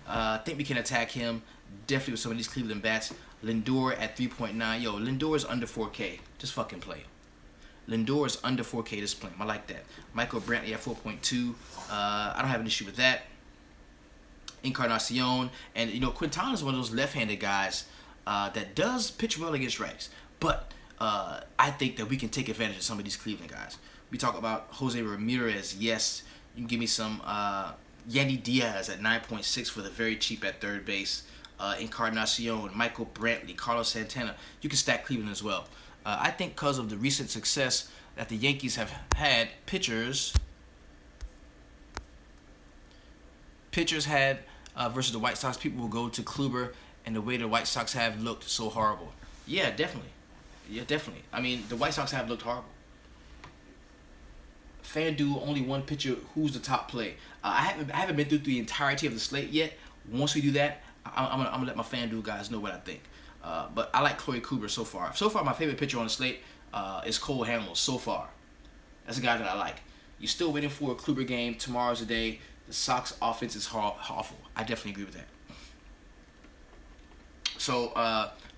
S1: I think we can attack him definitely with some of these Cleveland bats. Lindor at 3.9. Yo, Lindor is under 4K. Just fucking play him. Lindor is under 4K this play. I like that. Michael Brantley at 4.2. I don't have an issue with that. Encarnacion. And, you know, Quintana is one of those left-handed guys that does pitch well against rights. But I think that we can take advantage of some of these Cleveland guys. We talk about Jose Ramirez. Yes, you can give me some Yandy Diaz at 9.6 for the very cheap at third base. Encarnacion, Michael Brantley, Carlos Santana. You can stack Cleveland as well. I think because of the recent success that the Yankees have had, pitchers had versus the White Sox, people will go to Kluber and the way the White Sox have looked so horrible. Yeah, definitely. Yeah, definitely. I mean, the White Sox have looked horrible. FanDuel, only one pitcher. Who's the top play? I haven't been through the entirety of the slate yet. Once we do that, I'm gonna let my FanDuel guys know what I think. But I like Corey Kluber so far. So far, my favorite pitcher on the slate is Cole Hamels. So far, that's a guy that I like. You're still waiting for a Kluber game. Tomorrow's the day. The Sox offense is awful. I definitely agree with that. So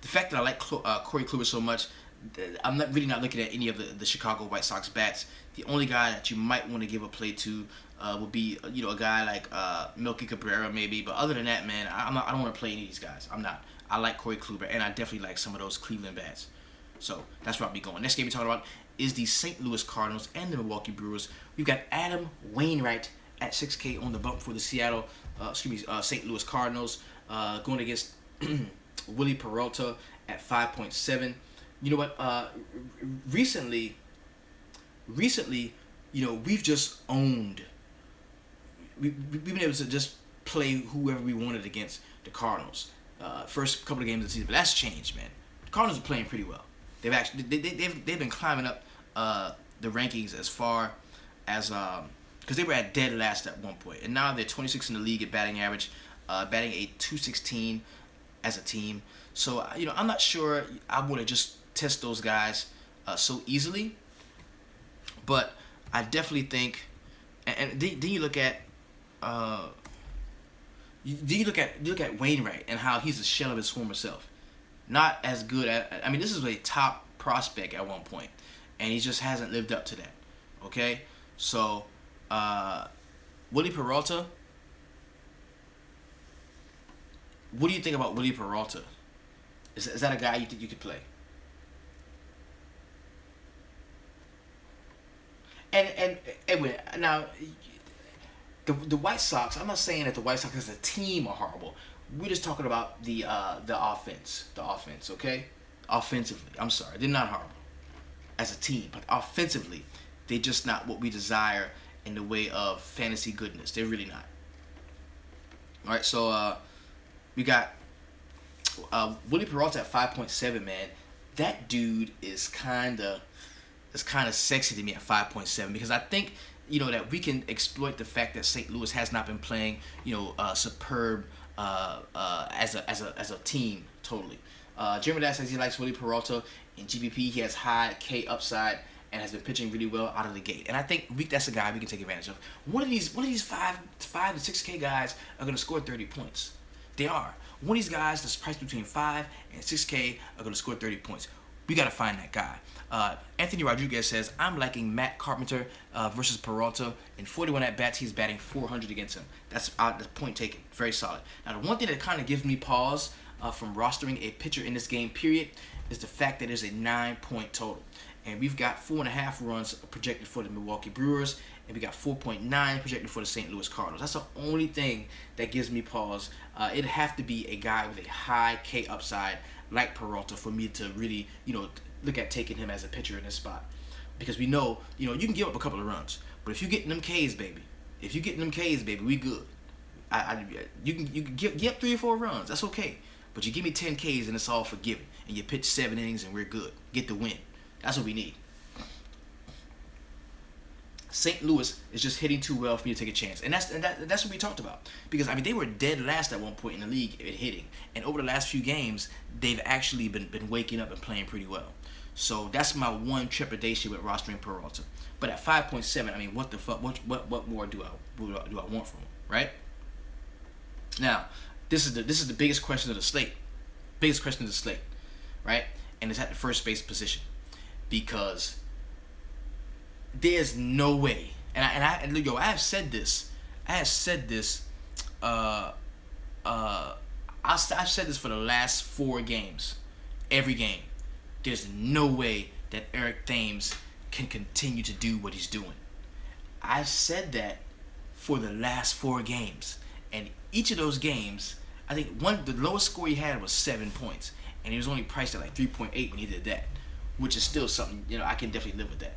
S1: the fact that I like Corey Kluber so much, I'm not looking at any of the Chicago White Sox bats. The only guy that you might want to give a play to would be a guy like Melky Cabrera maybe. But other than that, man, I don't want to play any of these guys. I'm not. I like Corey Kluber, and I definitely like some of those Cleveland bats. So that's where I'll be going. Next game we're talking about is the St. Louis Cardinals and the Milwaukee Brewers. We've got Adam Wainwright at 6K on the bump for the St. Louis Cardinals, going against Willie Peralta at 5.7. You know what? Recently, we've just owned. We've been able to just play whoever we wanted against the Cardinals. First couple of games of the season, but that's changed, man. The Cardinals are playing pretty well. They've been climbing up the rankings as far as because they were at dead last at one point, and now they're 26 in the league at batting average, batting a 216 as a team. So I'm not sure I want to just test those guys so easily, but I definitely think, and then you look at you look at Wainwright and how he's a shell of his former self. Not as good at. I mean, this is a top prospect at one point, and he just hasn't lived up to that. Okay, so Willie Peralta. What do you think about Willie Peralta? Is that a guy you think you could play? And now the White Sox. I'm not saying that the White Sox as a team are horrible. We're just talking about the offense. The offense, okay? Offensively, I'm sorry, they're not horrible as a team, but offensively, they're just not what we desire in the way of fantasy goodness. They're really not. All right, so we got Willie Peralta at 5.7. Man, that dude is kind of sexy to me at 5.7 because I think that we can exploit the fact that St. Louis has not been playing superb as a team totally. Jeremy Dad says he likes Willie Peralta in GPP. He has high K upside and has been pitching really well out of the gate. And I think that's a guy we can take advantage of. One of these 5 to 6K guys are going to score 30 points. They are. One of these guys that's priced between 5 and 6K are going to score 30 points. We got to find that guy. Anthony Rodriguez says, I'm liking Matt Carpenter versus Peralta. In 41 at-bats, he's batting 400 against him. That's point taken. Very solid. Now, the one thing that kind of gives me pause from rostering a pitcher in this game, period, is the fact that there's a 9-point total. And we've got 4.5 runs projected for the Milwaukee Brewers, and we got 4.9 projected for the St. Louis Cardinals. That's the only thing that gives me pause. It'd have to be a guy with a high K upside like Peralta for me to really, look at taking him as a pitcher in this spot. Because we know, you can give up a couple of runs, but if you're getting them Ks, baby, we good. You can give up 3 or 4 runs. That's okay. But you give me 10 Ks and it's all forgiven. And you pitch 7 innings and we're good. Get the win. That's what we need. St. Louis is just hitting too well for me to take a chance. And that's what we talked about. Because, they were dead last at one point in the league at hitting. And over the last few games, they've actually been waking up and playing pretty well. So that's my one trepidation with rostering Peralta. But at 5.7, what the fuck? What more do I want from him, right? Now, this is the biggest question of the slate. Right? And it's at the first base position. Because there's no way, I've said this. I've said this for the last 4 games, every game. there's no way that Eric Thames can continue to do what he's doing. I've said that for the last 4 games, and each of those games, I think the lowest score he had was 7 points, and he was only priced at like 3.8 when he did that, which is still something, I can definitely live with that.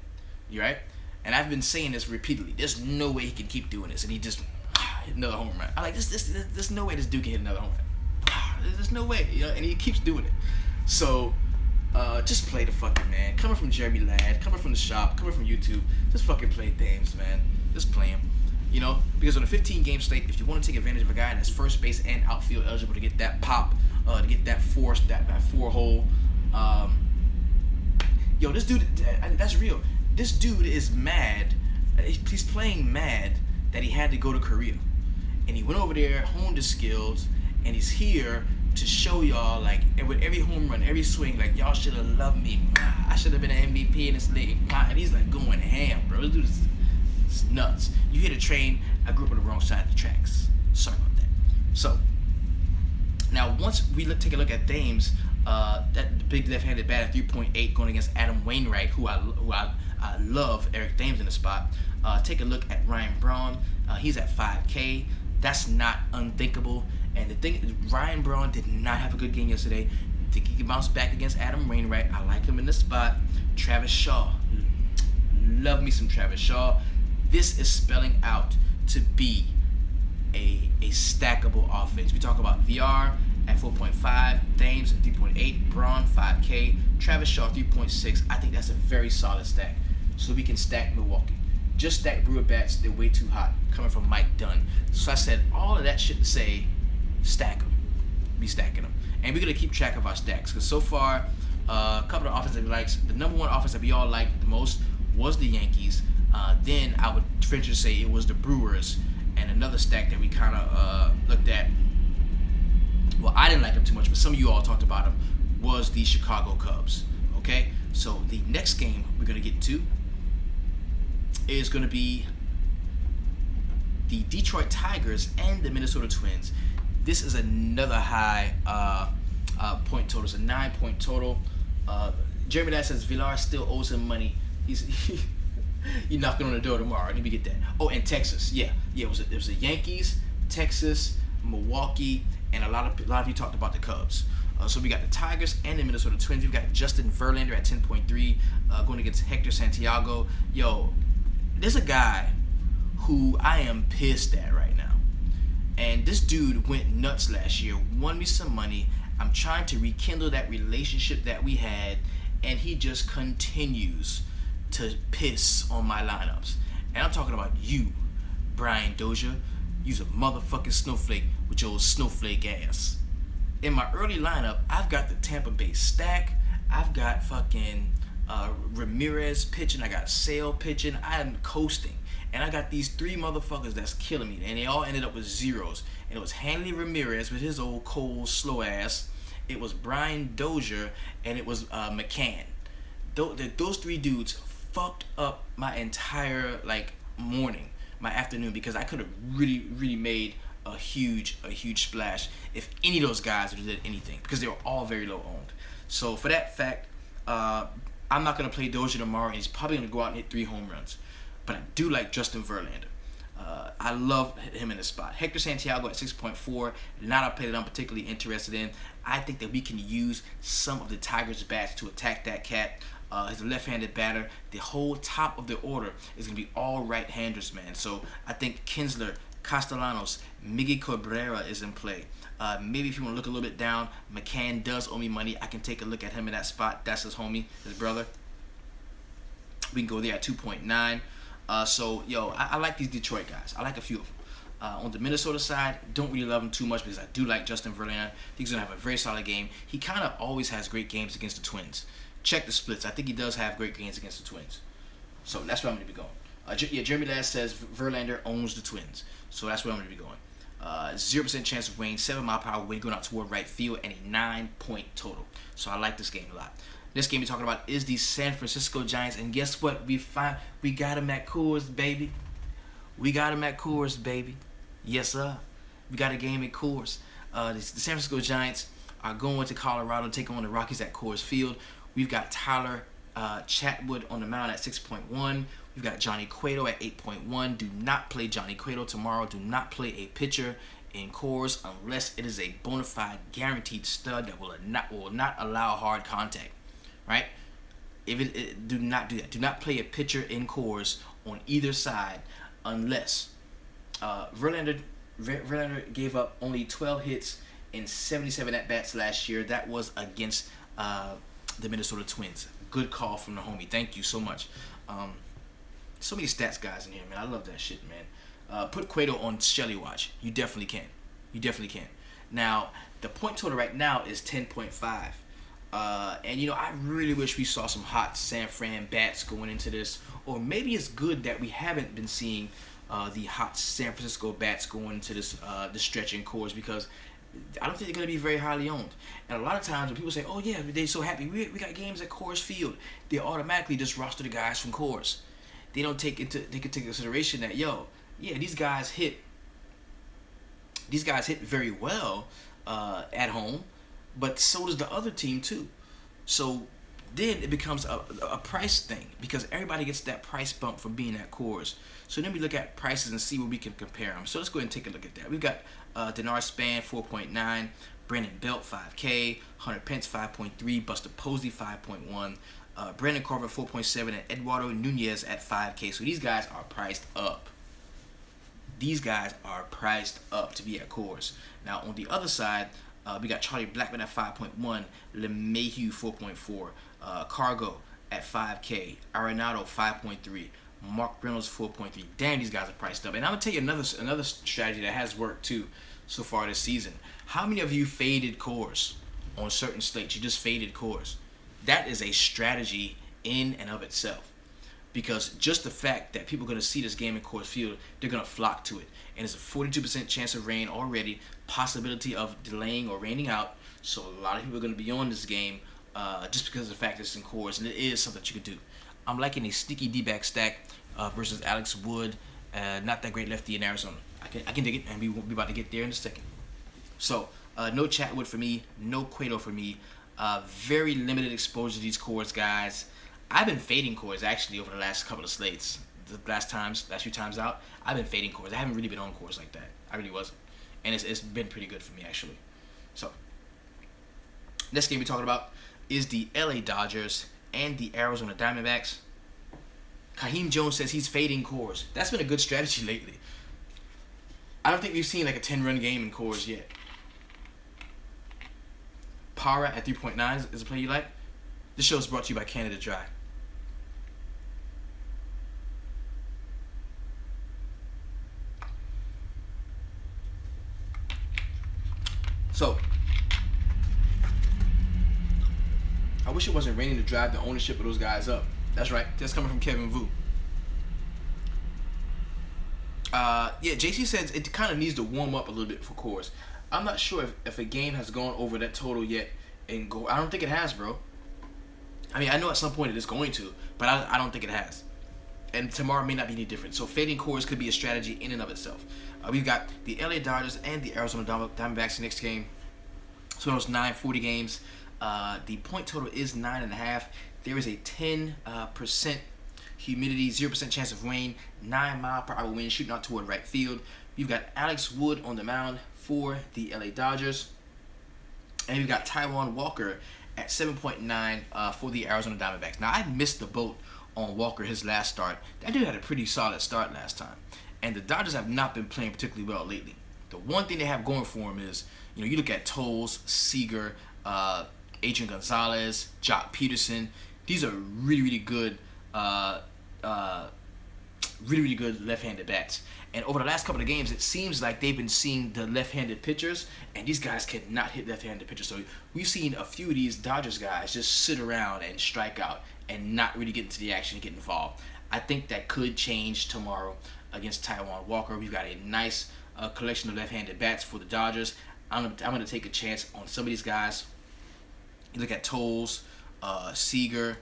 S1: You right? And I've been saying this repeatedly. There's no way he can keep doing this, and he just hit another home run. I'm like, there's no way this dude can hit another home run. There's no way, and he keeps doing it. So, just play the fucking man. Coming from Jeremy Ladd, coming from the shop, coming from YouTube, just fucking play Thames, man. Just play him. Because on a 15-game slate, if you want to take advantage of a guy that's first base and outfield eligible to get that pop, to get that force, that 4-hole, this dude, that's real. This dude is mad. He's playing mad that he had to go to Korea, and he went over there, honed his skills, and he's here to show y'all, like, with every home run, every swing, like, y'all should have loved me. I should have been an MVP in this league. And he's like going ham, bro. This dude is nuts. You hit a train. I grew up on the wrong side of the tracks. Sorry about that. So now once we take a look at Thames, that big left-handed bat at 3.8 going against Adam Wainwright, who I love Eric Thames in the spot. Take a look at Ryan Braun. He's at 5K. That's not unthinkable. And the thing, Ryan Braun did not have a good game yesterday. I think he can bounce back against Adam Wainwright. I like him in the spot. Travis Shaw. Love me some Travis Shaw. This is spelling out to be a stackable offense. We talk about VR at 4.5, Thames at 3.8, Braun 5K, Travis Shaw 3.6. I think that's a very solid stack. So we can stack Milwaukee. Just stack Brewer bats. They're way too hot. Coming from Mike Dunn. So I said all of that shit to say, stack them. Be stacking them. And we're going to keep track of our stacks. Because so far, a couple of offenses that we liked. The number one offense that we all liked the most was the Yankees. Then I would venture to say it was the Brewers. And another stack that we kind of looked at, well, I didn't like them too much, but some of you all talked about them, was the Chicago Cubs. Okay? So the next game we're going to get to is going to be the Detroit Tigers and the Minnesota Twins. This is another high point total. It's a 9-point total. Jeremy Ladd says Villar still owes him money. He's knocking on the door tomorrow. Let me get that. Oh, and Texas. Yeah. It was the Yankees, Texas, Milwaukee, and a lot of you talked about the Cubs. So we got the Tigers and the Minnesota Twins. We've got Justin Verlander at 10.3 going against Hector Santiago. Yo, there's a guy who I am pissed at right now. And this dude went nuts last year, won me some money. I'm trying to rekindle that relationship that we had, and he just continues to piss on my lineups. And I'm talking about you, Brian Dozier. You's a motherfucking snowflake with your snowflake ass. In my early lineup, I've got the Tampa Bay stack. I've got fucking Ramirez pitching. I got Sale pitching. I am coasting. And I got these 3 motherfuckers that's killing me. And they all ended up with zeros. And it was Hanley Ramirez with his old cold, slow ass. It was Brian Dozier. And it was McCann. Those 3 dudes fucked up my entire morning, my afternoon, because I could have really made a huge splash if any of those guys would have did anything, because they were all very low owned. So for that fact, I'm not going to play Dozier tomorrow, and he's probably going to go out and hit 3 home runs. But I do like Justin Verlander. I love him in the spot. Hector Santiago at 6.4, not a play that I'm particularly interested in. I think that we can use some of the Tigers' bats to attack that cat. He's a left-handed batter. The whole top of the order is going to be all right-handers, man. So I think Kinsler, Castellanos, Miggy Cabrera is in play. Maybe if you want to look a little bit down, McCann does owe me money. I can take a look at him in that spot. That's his homie, his brother. We can go there at 2.9. So, I like these Detroit guys. I like a few of them. On the Minnesota side, don't really love him too much because I do like Justin Verlander. I think he's going to have a very solid game. He kind of always has great games against the Twins. Check the splits. I think he does have great games against the Twins. So that's where I'm going to be going. Jeremy Ladd says Verlander owns the Twins. So that's where I'm going to be going. 0% chance of rain, 7-mile-per-hour wind going out toward right field, and a 9-point total. So I like this game a lot. This game we're talking about is the San Francisco Giants. And guess what? We got them at Coors, baby. We got them at Coors, baby. Yes, sir. We got a game at Coors. The San Francisco Giants are going to Colorado to take on the Rockies at Coors Field. We've got Tyler Chatwood on the mound at 6.1. We've got Johnny Cueto at 8.1. Do not play Johnny Cueto tomorrow. Do not play a pitcher in Coors unless it is a bona fide guaranteed stud that will not allow hard contact, right? Do not do that. Do not play a pitcher in Coors on either side unless Verlander gave up only 12 hits in 77 at-bats last year. That was against the Minnesota Twins. Good call from the homie. Thank you so much. So many stats guys in here, man. I love that shit, man. Put Cueto on Shelly watch. You definitely can. You definitely can. Now, the point total right now is 10.5. And, you know, I really wish we saw some hot San Fran bats going into this. Or maybe it's good that we haven't been seeing the hot San Francisco bats going into this stretch in Coors, because I don't think they're going to be very highly owned. And a lot of times when people say, oh, yeah, they're so happy, we got games at Coors Field, they automatically just roster the guys from Coors. They don't take into consideration that, these guys hit very well at home, but so does the other team too. So then it becomes a price thing, because everybody gets that price bump from being at Coors. So then we look at prices and see where we can compare them. So let's go ahead and take a look at that. We've got Denard Span 4.9, Brandon Belt 5K, Hunter Pence 5.3, Buster Posey 5.1, Brandon Carver 4.7, and Eduardo Nunez at 5K. So these guys are priced up. These guys are priced up to be at Coors. Now on the other side, we got Charlie Blackmon at 5.1, LeMahieu 4.4, Cargo at 5K, Arenado 5.3, Mark Reynolds 4.3. Damn, these guys are priced up. And I'm gonna tell you another strategy that has worked too so far this season. How many of you faded Coors on certain slates? You just faded Coors. That is a strategy in and of itself, because just the fact that people are going to see this game in Coors Field, they're going to flock to it. And it's a 42% chance of rain already, possibility of delaying or raining out. So a lot of people are going to be on this game just because of the fact that it's in Coors, and it is something that you could do. I'm liking a sneaky D-back stack versus Alex Wood. Not that great lefty in Arizona. I can dig it, and we'll be about to get there in a second. So no Chatwood for me, no Cueto for me. Very limited exposure to these Coors guys. I've been fading Coors actually over the last couple of slates. The last few times out, I've been fading Coors. I haven't really been on Coors like that. I really wasn't, and it's been pretty good for me actually. So next game we're talking about is the LA Dodgers and the Arizona Diamondbacks. Kaheem Jones says he's fading Coors. That's been a good strategy lately. I don't think we've seen like a 10-run game in Coors yet. Para at 3.9 is a play you like. This show is brought to you by Canada Dry. So, I wish it wasn't raining to drive the ownership of those guys up. That's right. That's coming from Kevin Vu. JC says it kind of needs to warm up a little bit for Coors. I'm not sure if a game has gone over that total yet. I don't think it has, bro. I mean, I know at some point it is going to, but I don't think it has. And tomorrow may not be any different. So fading Coors could be a strategy in and of itself. We've got the LA Dodgers and the Arizona Diamondbacks next game. So those 9:40 games. The point total is 9.5. There is a 10% humidity, 0% chance of rain, 9-mile-per-hour wind shooting out toward right field. You've got Alex Wood on the mound for the LA Dodgers. And you've got Taijuan Walker at 7.9 for the Arizona Diamondbacks. Now, I missed the boat on Walker his last start. That dude had a pretty solid start last time. And the Dodgers have not been playing particularly well lately. The one thing they have going for them is, you look at Toles, Seager, Adrian Gonzalez, Jock Peterson. These are really, really good left-handed bats. And over the last couple of games, it seems like they've been seeing the left-handed pitchers, and these guys cannot hit left-handed pitchers. So we've seen a few of these Dodgers guys just sit around and strike out and not really get into the action and get involved. I think that could change tomorrow against Taijuan Walker. We've got a nice collection of left-handed bats for the Dodgers. I'm going to take a chance on some of these guys. You look at Toles, Seager,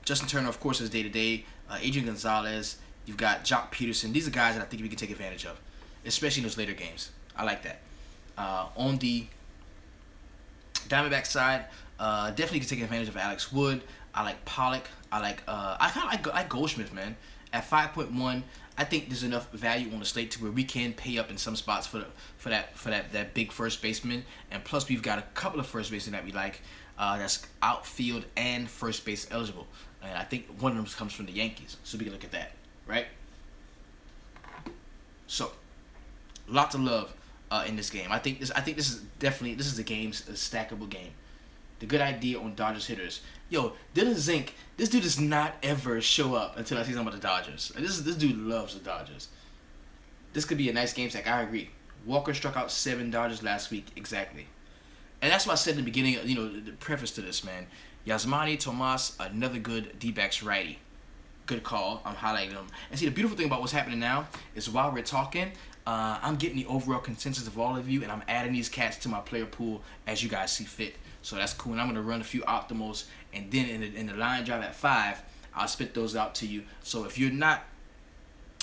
S1: Justin Turner, of course, is day-to-day. Adrian Gonzalez. You've got Jock Peterson. These are guys that I think we can take advantage of, especially in those later games. I like that. On the Diamondback side, Definitely can take advantage of Alex Wood. I like Pollock. I kind of like Goldschmidt, man. At 5.1, I think there's enough value on the slate to where we can pay up in some spots for that big first baseman. And plus, we've got a couple of first basemen that we like. That's outfield and first base eligible. And I think one of them comes from the Yankees, so we can look at that, right? So, lots of love in this game. I think this is definitely a stackable game. The good idea on Dodgers hitters. Yo, Dylan Zink, this dude does not ever show up until I see something about the Dodgers. This dude loves the Dodgers. This could be a nice game stack. I agree. Walker struck out 7 Dodgers last week, exactly. And that's why I said in the beginning, the preface to this, man. Yasmani Tomas, another good D-backs righty. Good call. I'm highlighting them. And see, the beautiful thing about what's happening now is while we're talking, I'm getting the overall consensus of all of you, and I'm adding these cats to my player pool as you guys see fit. So that's cool. And I'm going to run a few optimals, and then in the line drive at 5, I'll spit those out to you. So if you're not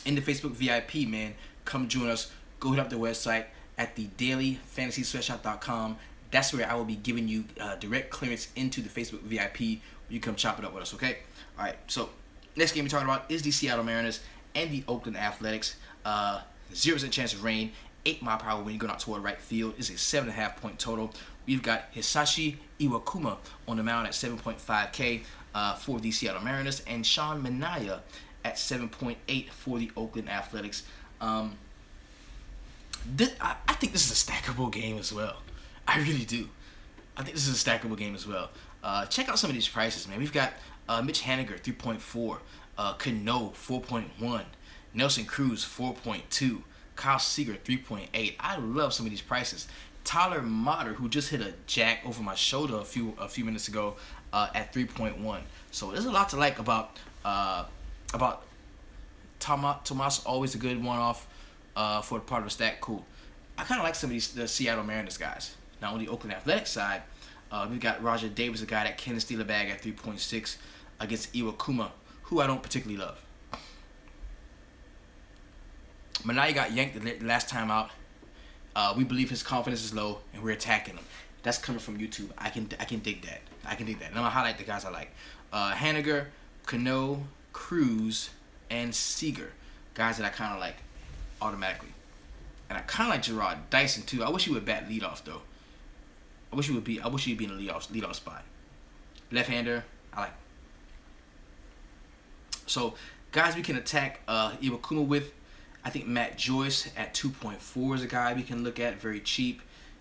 S1: in the Facebook VIP, man, come join us. Go hit up the website at thedailyfantasysweatshop.com. That's where I will be giving you direct clearance into the Facebook VIP. You come chop it up with us, okay? All right, so next game we're talking about is the Seattle Mariners and the Oakland Athletics. 0% chance of rain, 8-mile-per-hour wind going out toward right field. Is a 7.5 point total. We've got Hisashi Iwakuma on the mound at 7.5K for the Seattle Mariners, and Sean Manaea at 7.8 for the Oakland Athletics. I think this is a stackable game as well. I really do. I think this is a stackable game as well. Check out some of these prices, man. We've got Mitch Haniger, 3.4. Cano, 4.1. Nelson Cruz, 4.2. Kyle Seager, 3.8. I love some of these prices. Tyler Motter, who just hit a jack over my shoulder a few minutes ago, at 3.1. So there's a lot to like about Tomas. Always a good one-off for part of the stack. Cool. I kind of like some of the Seattle Mariners guys. Now on the Oakland Athletics side, we've got Roger Davis, a guy that can steal a bag at 3.6 against Iwakuma, who I don't particularly love. Manaea got yanked the last time out. We believe his confidence is low, and we're attacking him. That's coming from YouTube. I can dig that. And I'm gonna highlight the guys I like: Haniger, Cano, Cruz, and Seager, guys that I kind of like automatically. And I kind of like Gerard Dyson too. I wish he would bat leadoff though. I wish he would be in the leadoff spot. Left-hander, I like. So guys, we can attack Iwakuma with. I think Matt Joyce at 2.4 is a guy we can look at, very cheap.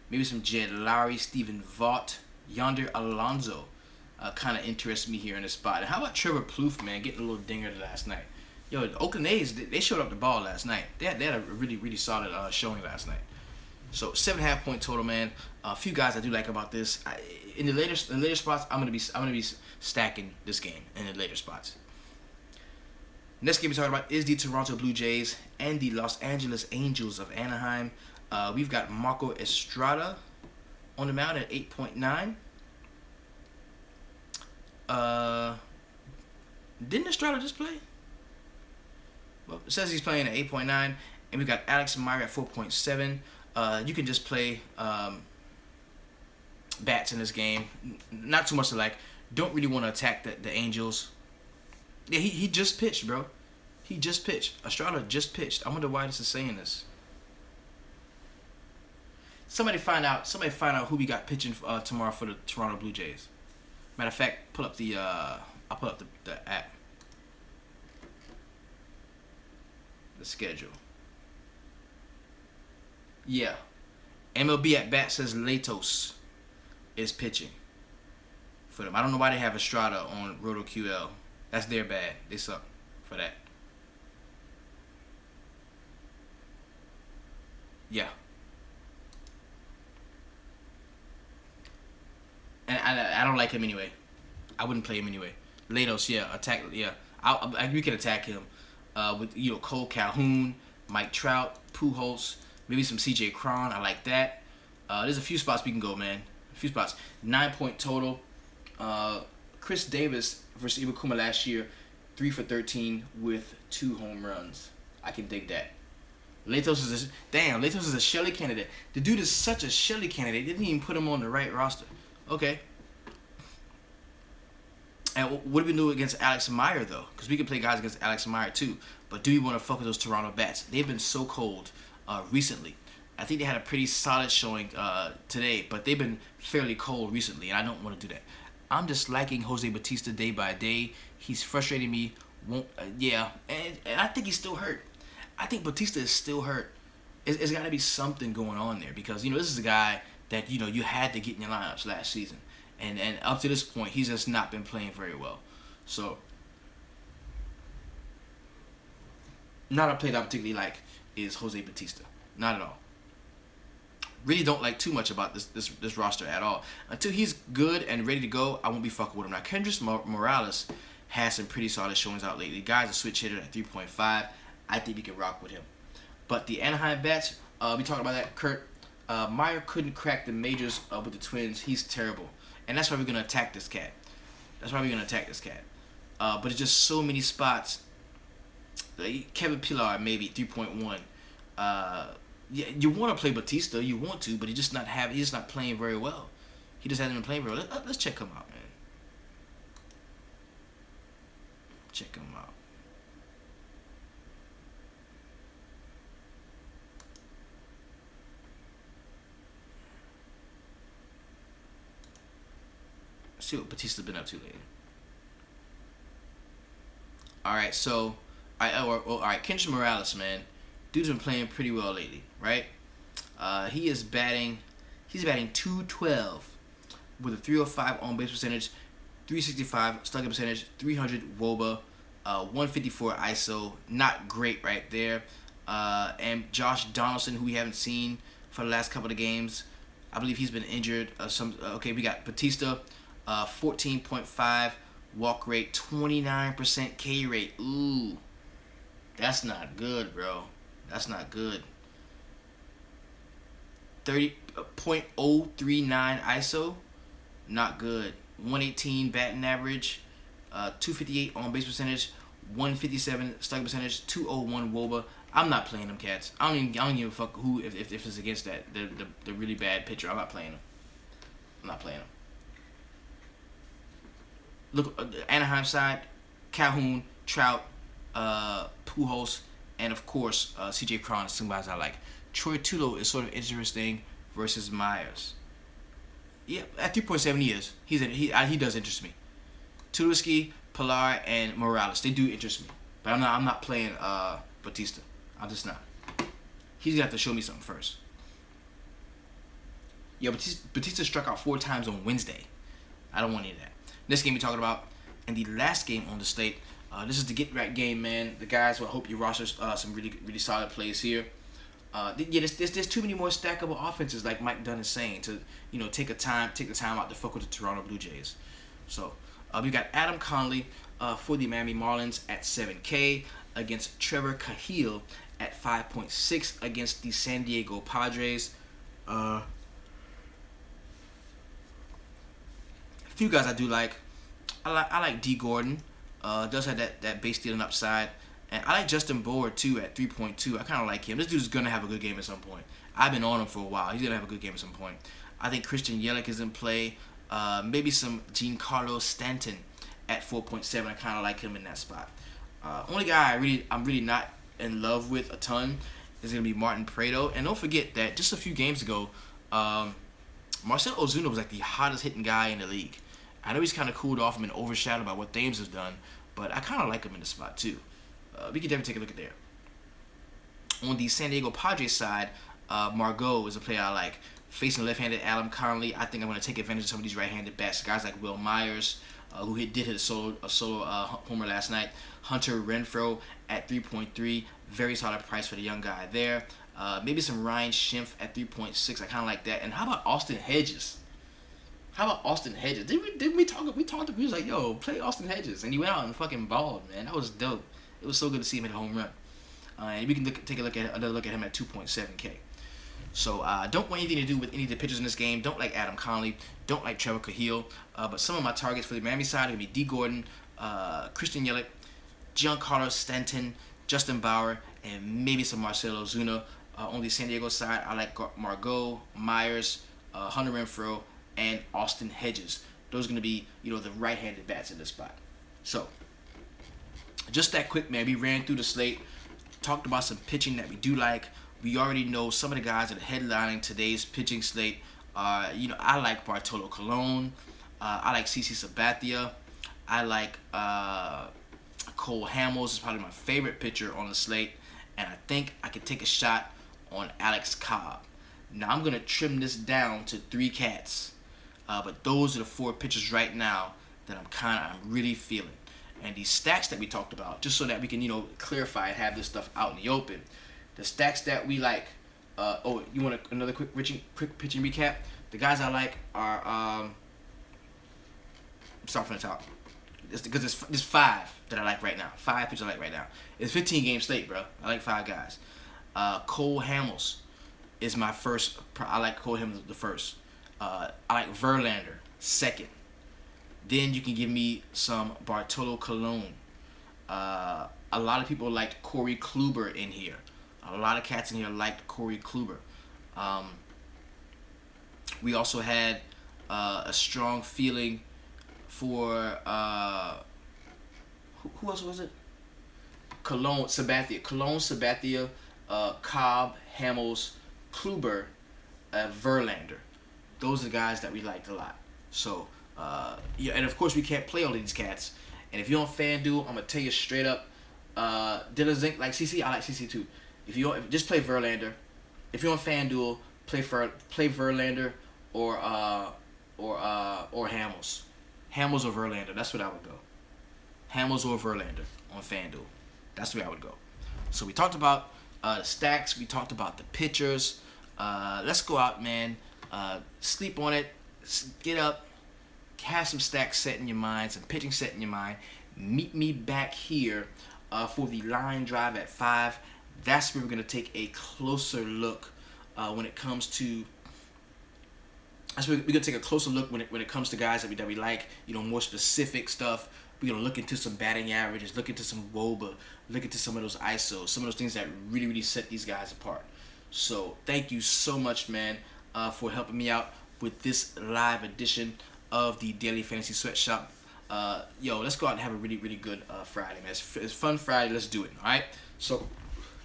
S1: Maybe some Jed Lowry, Stephen Vaught, Yonder Alonso kind of interests me here in this spot. And how about Trevor Plouffe, man, getting a little dinger last night? Yo, the Oakland A's, they showed up the ball last night. They had a really, really solid showing last night. So 7.5 point total, man. A few guys I do like about this. In the later spots, I'm gonna be stacking this game in the later spots. Next game we're talking about is the Toronto Blue Jays and the Los Angeles Angels of Anaheim. We've got Marco Estrada on the mound at 8.9. Didn't Estrada just play? Well, it says he's playing at 8.9. And we've got Alex Meyer at 4.7. You can just play bats in this game. Not too much to like. Don't really want to attack the Angels. Yeah, he just pitched, bro. He just pitched. Estrada just pitched. I wonder why this is saying this. Somebody find out who we got pitching tomorrow for the Toronto Blue Jays. Matter of fact, I'll pull up the app. The schedule. Yeah. MLB at bat says Latos is pitching for them. I don't know why they have Estrada on RotoQL. That's their bad. They suck for that. Yeah. And I don't like him anyway. I wouldn't play him anyway. Latos, yeah, attack, yeah. We can attack him with Cole Calhoun, Mike Trout, Pujols, maybe some CJ Cron. I like that. There's a few spots we can go, man. A few spots. 9 point total. Chris Davis versus Iwakuma last year, 3 for 13 with 2 home runs. I can dig that. Latos is a Shelly candidate. The dude is such a Shelly candidate. They didn't even put him on the right roster. Okay. And what do we do against Alex Meyer though? Because we can play guys against Alex Meyer too. But do we want to fuck with those Toronto bats? They've been so cold recently. I think they had a pretty solid showing today, but they've been fairly cold recently, and I don't want to do that. I'm just liking Jose Bautista day by day. He's frustrating me. And I think he's still hurt. I think Bautista is still hurt. It's got to be something going on there because this is a guy that you had to get in your lineups last season, and up to this point he's just not been playing very well. So, not a player that I particularly like is Jose Bautista. Not at all. Really don't like too much about this roster at all. Until he's good and ready to go, I won't be fucking with him. Now, Kendrys Morales has some pretty solid showings out lately. The guy's a switch hitter at 3.5. I think we can rock with him. But the Anaheim bats, we talked about that. Kurt Meyer couldn't crack the majors with the Twins. He's terrible. And that's why we're going to attack this cat. But it's just so many spots. Kevin Pillar, maybe 3.1. Yeah, you want to play Bautista, you want to, but he's just not playing very well. He just hasn't been playing very well. Let's check him out, man. Check him out. See what Bautista's been up to lately. All right, so all right, Kendrys Morales, man. Dude's been playing pretty well lately, right? He's batting 212 with a 305 on base percentage, 365 slugging percentage, 300 WOBA, 154 ISO. Not great right there. And Josh Donaldson, who we haven't seen for the last couple of games, I believe he's been injured. We got Bautista, 14.5 walk rate, 29% K rate. Ooh, that's not good, bro. That's not good. 30.039 ISO, not good. 118 batting average, 258 on base percentage, 157 slugging percentage, 201 WOBA. I'm not playing them cats. I don't give a fuck who if it's against that the really bad pitcher. I'm not playing them. Look, Anaheim side, Calhoun, Trout, Pujols, and of course CJ Cron is somebody I like. Troy Tulo is sort of interesting versus Myers. Yeah, at 3.7 he is. He does interest me. Tulowitzki, Pillar, and Morales, they do interest me. But I'm not playing Bautista. I'm just not. He's gonna have to show me something first. Yo, Bautista struck out 4 times on Wednesday. I don't want any of that. This game we're talking about, and the last game on the slate. This is the get right game, man. The guys will hope you roster some really solid plays here. There's too many more stackable offenses, like Mike Dunn is saying, to take the time out to fuck with the Toronto Blue Jays. So we got Adam Conley for the Miami Marlins at 7K against Trevor Cahill at 5.6 against the San Diego Padres. A few guys I do like. I like D. Gordon. Does have that base stealing upside. And I like Justin Bour too at 3.2. I kind of like him. This dude's going to have a good game at some point. I've been on him for a while. He's going to have a good game at some point. I think Christian Yelich is in play. Maybe some Giancarlo Stanton at 4.7. I kind of like him in that spot. Only guy I'm really not in love with a ton is going to be Martin Prado. And don't forget that just a few games ago, Marcell Ozuna was like the hottest hitting guy in the league. I know he's kind of cooled off and been overshadowed by what Thames has done, but I kind of like him in the spot too. We can definitely take a look at there. On the San Diego Padres side, Margot is a player I like. Facing left-handed Adam Conley, I think I'm going to take advantage of some of these right-handed bats. Guys like Will Myers, who did hit a solo homer last night. Hunter Renfroe at 3.3, very solid price for the young guy there. Maybe some Ryan Schimpf at 3.6. I kind of like that. And how about Austin Hedges? Didn't we talk? We was like, yo, play Austin Hedges, and he went out and fucking balled, man. That was dope. It was so good to see him hit a home run. And we can take another look at him at 2.7K. So don't want anything to do with any of the pitchers in this game. Don't like Adam Conley. Don't like Trevor Cahill. But some of my targets for the Miami side are going to be D. Gordon, Christian Yelich, Giancarlo Stanton, Justin Bauer, and maybe some Marcell Ozuna. On the San Diego side, I like Margot, Myers, Hunter Renfroe, and Austin Hedges. those are going to be, the right-handed bats in this spot. So, just that quick, man. We ran through the slate, talked about some pitching that we do like. We already know some of the guys that are headlining today's pitching slate. I like Bartolo Colon. I like CC Sabathia. I like Cole Hamels is probably my favorite pitcher on the slate. And I think I could take a shot on Alex Cobb. Now, I'm going to trim this down to 3 cats. But those are the 4 pitchers right now that I'm really feeling. And these stacks that we talked about, just so that we can, clarify and have this stuff out in the open. The stacks that we like, you want another quick pitching recap? The guys I like are, start from the top. Because there's 5 that I like right now. 5 pitchers I like right now. It's 15-game slate, bro. I like 5 guys. Cole Hamels is my first. I like Cole Hamels the first. I like Verlander second. Then you can give me some Bartolo Colon. A lot of people liked Corey Kluber in here. A lot of cats in here liked Corey Kluber. We also had a strong feeling for who else was it? Sabathia, Cobb, Hamels, Kluber, Verlander. Those are the guys that we liked a lot. So, and of course we can't play all of these cats. And if you're on FanDuel, I'm gonna tell you straight up, Dylan Zink like CC. I like CC too. If you don't, just play Verlander. If you're on FanDuel, play Verlander or Hamels. Hamels or Verlander. That's what I would go. Hamels or Verlander on FanDuel. That's where I would go. So we talked about the stacks. We talked about the pitchers. Let's go out, man. Sleep on it. Get up. Have some stacks set in your mind. Some pitching set in your mind. Meet me back here for the line drive at 5. That's where we're going to take a closer look when it comes to. That's where we're going to take a closer look when it comes to guys that we like. More specific stuff. We're going to look into some batting averages, look into some WOBA, look into some of those ISOs, some of those things that really, really set these guys apart. So thank you so much, man, for helping me out with this live edition of the Daily Fantasy Sweatshop. Let's go out and have a really, really good Friday, man. It's fun Friday. Let's do it, all right? So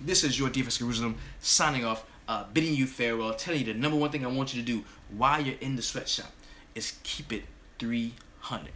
S1: this is your Defense Jerusalem signing off, bidding you farewell, telling you the number one thing I want you to do while you're in the sweatshop is keep it 300.